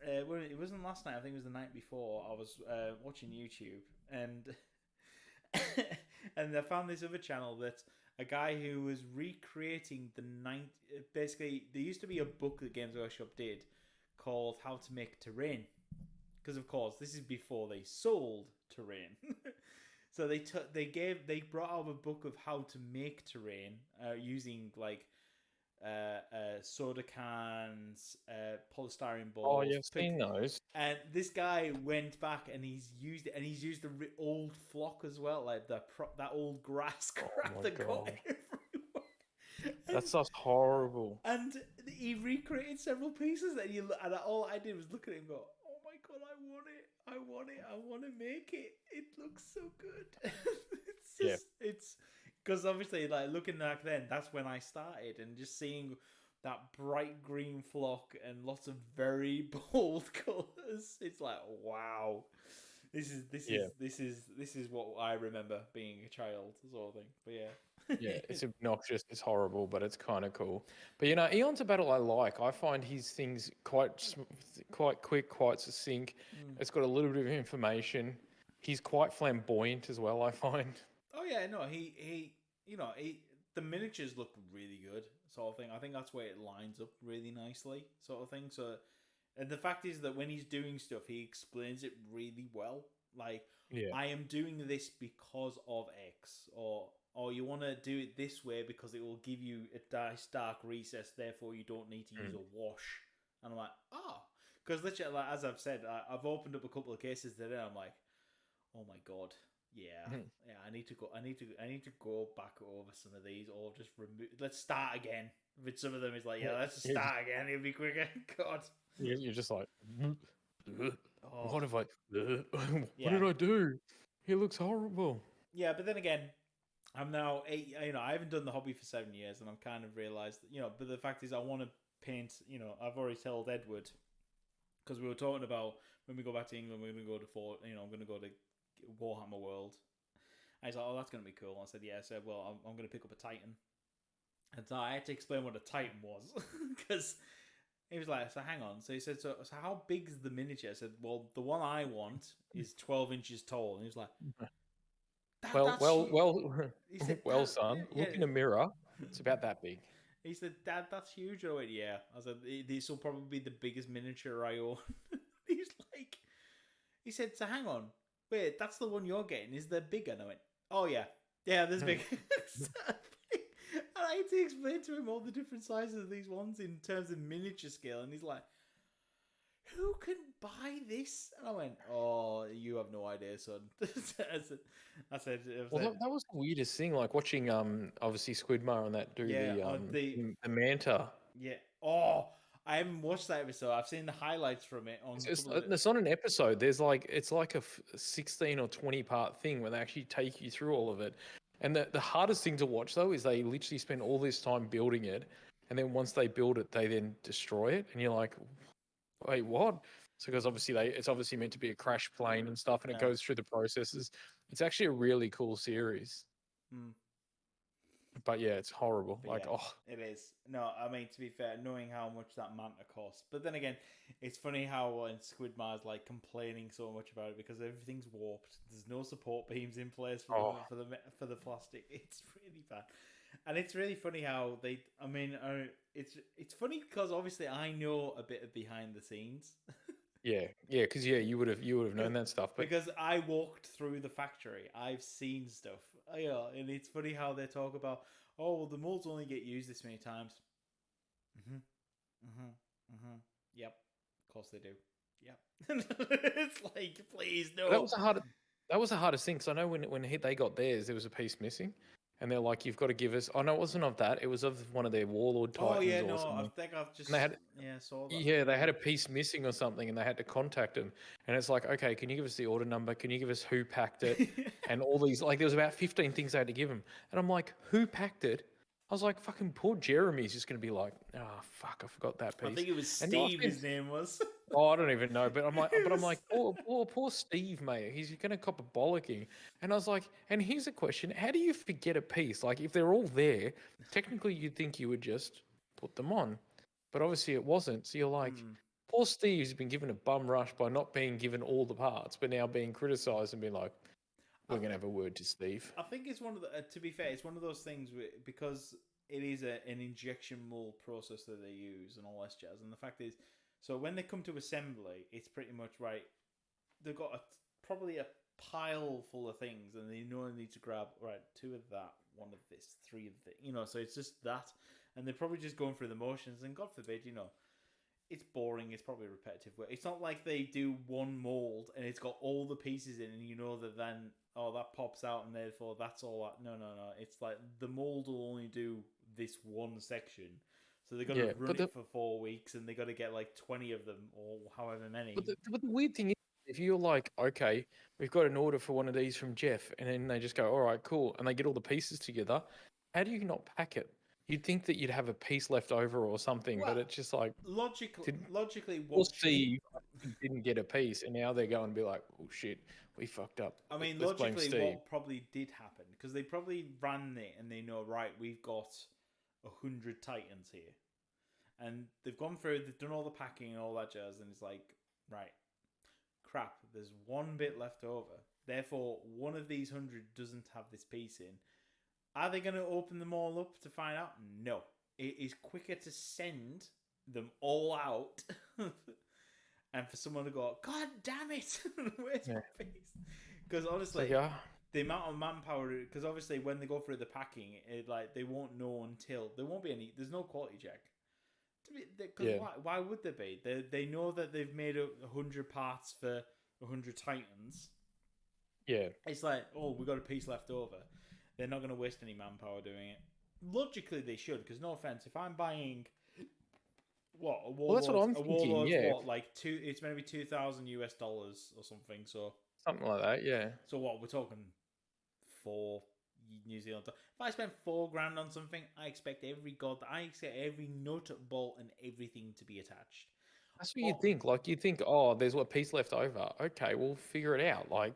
Speaker 2: it wasn't last night. I think it was the night before. I was watching YouTube and and I found this other channel that a guy who was recreating basically there used to be a book that Games Workshop did called How to Make Terrain. Because of course this is before they sold terrain. So they brought out a book of how to make terrain using like soda cans, polystyrene balls.
Speaker 1: oh, yeah, I've seen those.
Speaker 2: And this guy went back and he's used it, and he's used the old flock as well, like that old grass crap that got everywhere.
Speaker 1: That stuff's horrible.
Speaker 2: And he recreated several pieces, and all I did was look at it and go, "Oh my god, I want it! I want it! I want to make it! It looks so good." It's because obviously, like looking back then, that's when I started, and just seeing that bright green flock and lots of very bold colors. It's like, wow, this is what I remember being a child, sort of thing. But
Speaker 1: yeah, it's obnoxious, it's horrible, but it's kind of cool. But Eons of Battle I like. I find his things quite quick, quite succinct. It's got a little bit of information. He's quite flamboyant as well, I find.
Speaker 2: Oh yeah, no, the miniatures look really good, sort of thing. I think that's where it lines up really nicely, sort of thing. So, and the fact is that when he's doing stuff, he explains it really well. Like, I am doing this because of X, or you want to do it this way because it will give you a nice dark recess, therefore you don't need to use a wash. And I'm like, because literally, like, as I've said, I've opened up a couple of cases today. I'm like, oh my god. Yeah. I need to go back over some of these, or just remove. Let's start again. With some of them, it's like, let's just start again. It'll be quicker. God.
Speaker 1: You're just like, what have I? What did I do? He looks horrible.
Speaker 2: Yeah, but then again, I'm now 8. I haven't done the hobby for 7 years, and I'm kind of realised that, But the fact is, I want to paint. I've already told Edward, because we were talking about when we go back to England, we're going to go to I'm going to go to Warhammer World. And he's like, oh, that's going to be cool. I said, yeah. I said, well, I'm going to pick up a Titan. And so I had to explain what a Titan was, because he was like, so hang on. So he said, so how big is the miniature? I said, well, the one I want is 12 inches tall. And he was like,
Speaker 1: well, son, look in a mirror. It's about that big.
Speaker 2: He said, Dad, that's huge. I went, yeah. I said, this will probably be the biggest miniature I own. He said, so hang on. Wait, that's the one you're getting. Is there bigger? And I went, oh, yeah. Yeah, there's bigger. And I had to explain to him all the different sizes of these ones in terms of miniature scale. And he's like, who can buy this? And I went, oh, you have no idea, son. I said,
Speaker 1: well, that was the weirdest thing, like watching, obviously, Squidmar on that do the Manta.
Speaker 2: Yeah. Oh, I haven't watched that episode. I've seen the highlights from it on.
Speaker 1: It's not an episode. There's like it's like a 16 or 20 part thing where they actually take you through all of it. And the hardest thing to watch though is they literally spend all this time building it, and then once they build it, they then destroy it, and you're like, wait, what? So because obviously it's obviously meant to be a crash plane and stuff, and it goes through the processes. It's actually a really cool series. But yeah, it's horrible.
Speaker 2: But it is. No, I mean, to be fair, knowing how much that manta costs. But then again, it's funny how in Squidmar's like complaining so much about it because everything's warped. There's no support beams in place for the plastic. It's really bad. And it's really funny how they. I mean, it's funny because obviously I know a bit of behind the scenes.
Speaker 1: Yeah, because you would have known that stuff. But
Speaker 2: because I walked through the factory, I've seen stuff. Yeah, and it's funny how they talk about, oh, well, the molds only get used this many times. Yep, of course they do. Yep. It's like, please no.
Speaker 1: That was the hardest thing because I know when they got theirs, there was a piece missing. And they're like, you've got to give us. Oh no, it wasn't of that. It was of one of their warlord titans.
Speaker 2: Oh yeah, no, I think I've just saw that.
Speaker 1: Yeah, they had a piece missing or something, and they had to contact them. And it's like, okay, can you give us the order number? Can you give us who packed it? And all these, like, there was about 15 things they had to give him. And I'm like, who packed it? I was like, fucking poor Jeremy's just going to be like, oh, fuck, I forgot that piece.
Speaker 2: I think it was Steve, his name was.
Speaker 1: Oh, I don't even know. But I'm like, poor Steve, mate. He's going to cop a bollocking. And I was like, and here's a question. How do you forget a piece? Like, if they're all there, technically you'd think you would just put them on. But obviously it wasn't. So you're like, poor Steve's been given a bum rush by not being given all the parts, but now being criticised and being like, we're going to have a word to Steve.
Speaker 2: I think it's one of the, to be fair, it's one of those things because it is an injection mold process that they use and all that jazz. And the fact is, so when they come to assembly, it's pretty much right. They've got probably a pile full of things, and they know they need to grab 2 of that, 1 of this, 3 of this. So it's just that, and they're probably just going through the motions. And God forbid, it's boring. It's probably repetitive work. It's not like they do one mold and it's got all the pieces in, and that then that pops out, and therefore that's all that. No. It's like the mold will only do this one section. So they got to run it for 4 weeks, and they got to get like 20 of them or however many.
Speaker 1: But the weird thing is, if you're like, okay, we've got an order for one of these from Jeff, and then they just go, all right, cool, and they get all the pieces together, how do you not pack it? You'd think that you'd have a piece left over or something, but it's just like
Speaker 2: logically,
Speaker 1: we'll see. Didn't get a piece, and now they're going to be like, "Oh shit, we fucked up."
Speaker 2: I mean, logically, what probably did happen because they probably ran it and they know, right, we've got 100 Titans here, and they've gone through, they've done all the packing and all that jazz, and it's like, right, crap, there's 1 bit left over. Therefore, one of these 100 doesn't have this piece in. Are they going to open them all up to find out? No. It is quicker to send them all out and for someone to go, God damn it, where's my piece? Because honestly, the amount of manpower, because obviously when they go through the packing, they won't know until, there's no quality check. Why would there be? They know that they've made 100 parts for 100 Titans.
Speaker 1: Yeah.
Speaker 2: It's like, oh, we got a piece left over. They're not going to waste any manpower doing it. Logically, they should, because no offense, if I'm buying a Warlord,
Speaker 1: well, that's what I'm thinking. Yeah,
Speaker 2: it's maybe $2,000 or something. So
Speaker 1: something like that. Yeah.
Speaker 2: So what we're talking, 4 New Zealand. If I spend $4,000 on something, I expect every nut, bolt, and everything to be attached.
Speaker 1: That's what you think. Like, you think, oh, there's a piece left over. Okay, we'll figure it out. Like,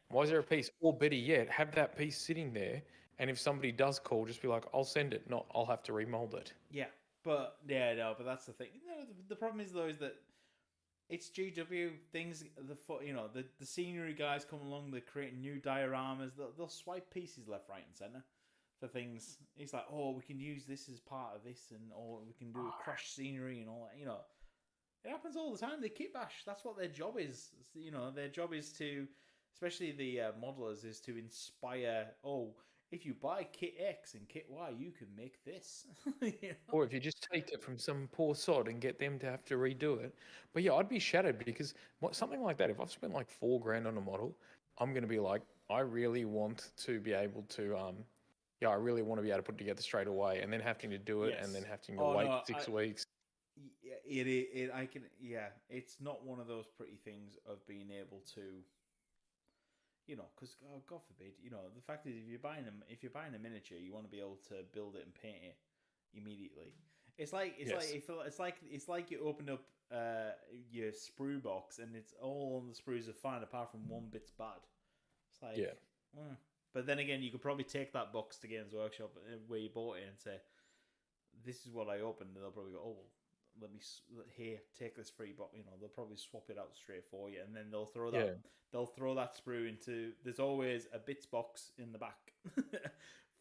Speaker 1: why is there a piece? Or better yet, have that piece sitting there, and if somebody does call, just be like, I'll send it, not I'll have to remold it.
Speaker 2: Yeah, but that's the thing. The problem is though is that it's GW things. The scenery guys come along. They're creating new dioramas. They'll swipe pieces left, right, and center for things. It's like, oh, we can use this as part of this, or we can do a crash scenery and all that. It happens all the time. They kit bash. That's what their job is. Their job is to, especially the modelers, is to inspire. Oh, if you buy kit X and kit Y, you can make this.
Speaker 1: Or if you just take it from some poor sod and get them to have to redo it. But yeah, I'd be shattered because something like that, if I've spent like $4,000 on a model, I'm going to be like, I really want to be able to, I really want to be able to put it together straight away, and then having to do it and then having to wait 6 weeks.
Speaker 2: It's not one of those pretty things of being able to, because God forbid, the fact is, if you're buying a miniature, you want to be able to build it and paint it immediately. It's like you opened up your sprue box and it's all on the sprues are fine apart from one bit's bad. It's like But then again, you could probably take that box to Games Workshop where you bought it and say, "This is what I opened," and they'll probably go, "Oh, well, let me take this free box." They'll probably swap it out straight for you, and then they'll throw that sprue into. There's always a bits box in the back,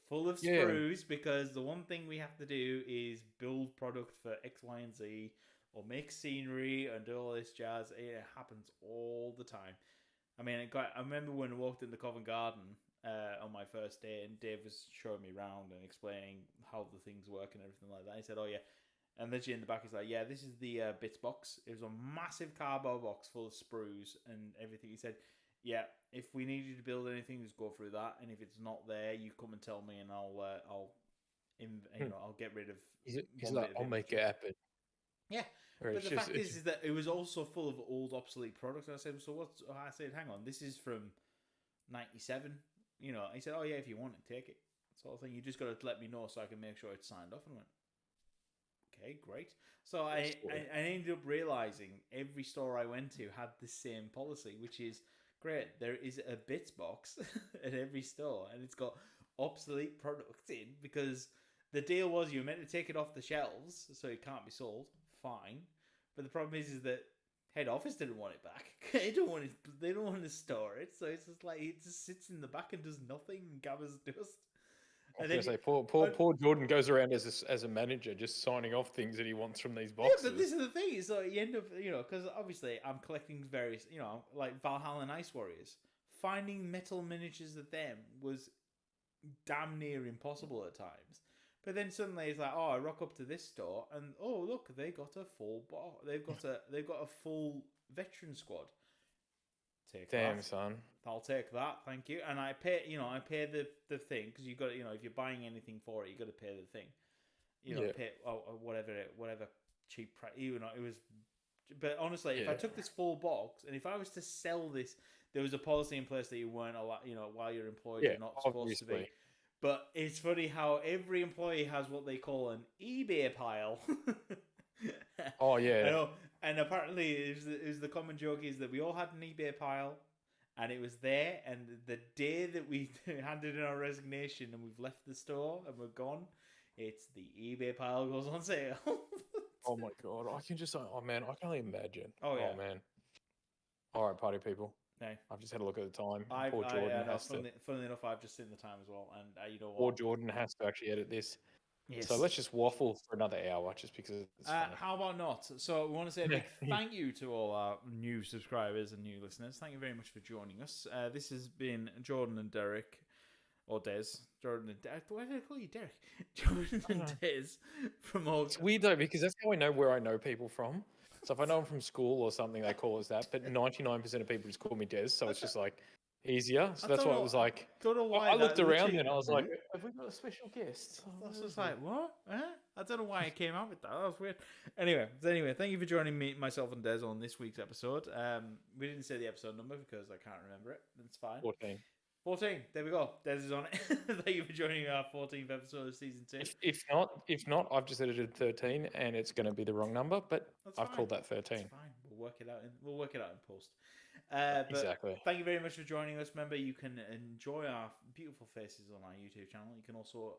Speaker 2: full of sprues, because the one thing we have to do is build product for X, Y, and Z, or make scenery and do all this jazz. It happens all the time. I mean, I remember when I walked into Covent Garden on my first day, and Dave was showing me around and explaining how the things work and everything like that. He said, "Oh yeah," and literally in the back he's like, "Yeah, this is the bits box." It was a massive cardboard box full of sprues and everything. He said, "Yeah, if we need you to build anything, just go through that, and if it's not there, you come and tell me, and I'll get rid of."
Speaker 1: He's like, "I'll make it happen."
Speaker 2: Yeah. But the fact is that it was also full of old, obsolete products. I said, "So what's?" I said, "Hang on, this is from '97." He said, "Oh yeah, if you want it, take it." Sort of thing. You just got to let me know so I can make sure it's signed off. And I went, "Okay, great." So I ended up realizing every store I went to had the same policy, which is great. There is a bits box at every store, and it's got obsolete products in because the deal was you were meant to take it off the shelves so it can't be sold. Fine, but the problem is that head office didn't want it back. They don't want to store it, so it's just like it just sits in the back and does nothing and gathers dust.
Speaker 1: I was going to say, poor Jordan goes around as a manager just signing off things that he wants from these boxes.
Speaker 2: Yeah, but this is the thing. So you end up, because obviously I'm collecting various, like Valhalla and Ice Warriors. Finding metal miniatures of them was damn near impossible at times. But then suddenly it's like, oh, I rock up to this store and oh look, they got a full they've got a full veteran squad.
Speaker 1: Damn, son.
Speaker 2: I'll take that, thank you. And I pay the thing because you got if you're buying anything for it, you got to pay the thing. Pay whatever cheap price. It was. But honestly, if I took this full box and if I was to sell this, there was a policy in place that you weren't allowed. While you're employed, you're not supposed to be. But it's funny how every employee has what they call an eBay pile.
Speaker 1: Oh yeah.
Speaker 2: I know. And apparently, it was the common joke is that we all had an eBay pile, and it was there. And the day that we handed in our resignation and we've left the store and we're gone, it's the eBay pile goes on sale.
Speaker 1: Oh my god! I can just. Oh man, I can only imagine.
Speaker 2: Oh yeah.
Speaker 1: Oh man. All right, party people.
Speaker 2: No.
Speaker 1: I've just had a look at the time. Poor Jordan has to.
Speaker 2: Funnily enough, I've just seen the time as well, and what?
Speaker 1: Poor Jordan has to actually edit this.
Speaker 2: Yes.
Speaker 1: So let's just waffle for another hour, just because it's funny.
Speaker 2: How about not? So we want to say a big thank you to all our new subscribers and new listeners. Thank you very much for joining us. This has been Jordan and Derek, or Dez. Jordan and Derek. Why did I call you Derek? Jordan and Dez from all.
Speaker 1: It's weird though, because that's how I know where I know people from. So if I know them from school or something, they call us that. But 99% of people just call me Dez, so it's just like easier. So that's why it was like.
Speaker 2: Don't know why.
Speaker 1: I looked around and I was like, "Have we got a special guest?"
Speaker 2: I was just like, "What? I don't know why I came out with that. That was weird." Anyway, thank you for joining myself and Dez on this week's episode. We didn't say the episode number because I can't remember it. That's fine. 14. There we go. Dez is on it. Thank you for joining our 14th episode of season 2.
Speaker 1: If not, I've just edited 13, and it's going to be the wrong number. But I've called that 13.
Speaker 2: That's fine. We'll work it out in post.
Speaker 1: Exactly.
Speaker 2: Thank you very much for joining us. Remember, you can enjoy our beautiful faces on our YouTube channel. You can also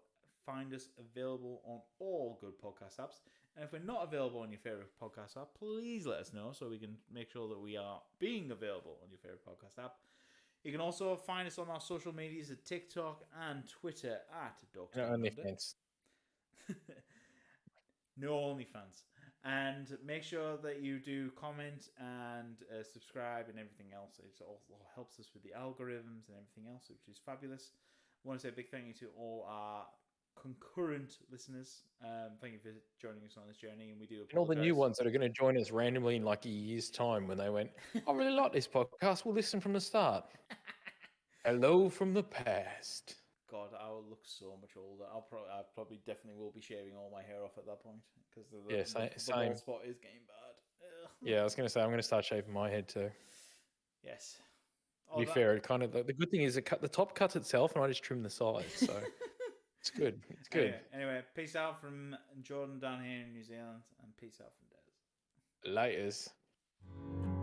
Speaker 2: find us available on all good podcast apps. And if we're not available on your favorite podcast app, please let us know so we can make sure that we are being available on your favorite podcast app. You can also find us on our social medias at TikTok and Twitter at Dorks.
Speaker 1: No OnlyFans.
Speaker 2: No OnlyFans. And make sure that you do comment and subscribe and everything else. It also helps us with the algorithms and everything else, which is fabulous. I want to say a big thank you to all our concurrent listeners. Thank you for joining us on this journey, and we do apologize.
Speaker 1: And all the new ones that are going to join us randomly in like a year's time when they went, "I really like this podcast. We'll listen from the start." Hello from the past.
Speaker 2: God, I will look so much older. I probably definitely will be shaving all my hair off at that point because the bald spot is getting bad. Ugh.
Speaker 1: Yeah, I was going to say I'm going to start shaving my head too.
Speaker 2: Yes.
Speaker 1: To be fair, it kind of the good thing is the top cuts itself, and I just trim the sides, so it's good. It's good.
Speaker 2: Anyway, peace out from Jordan down here in New Zealand, and peace out from Dez.
Speaker 1: Laters.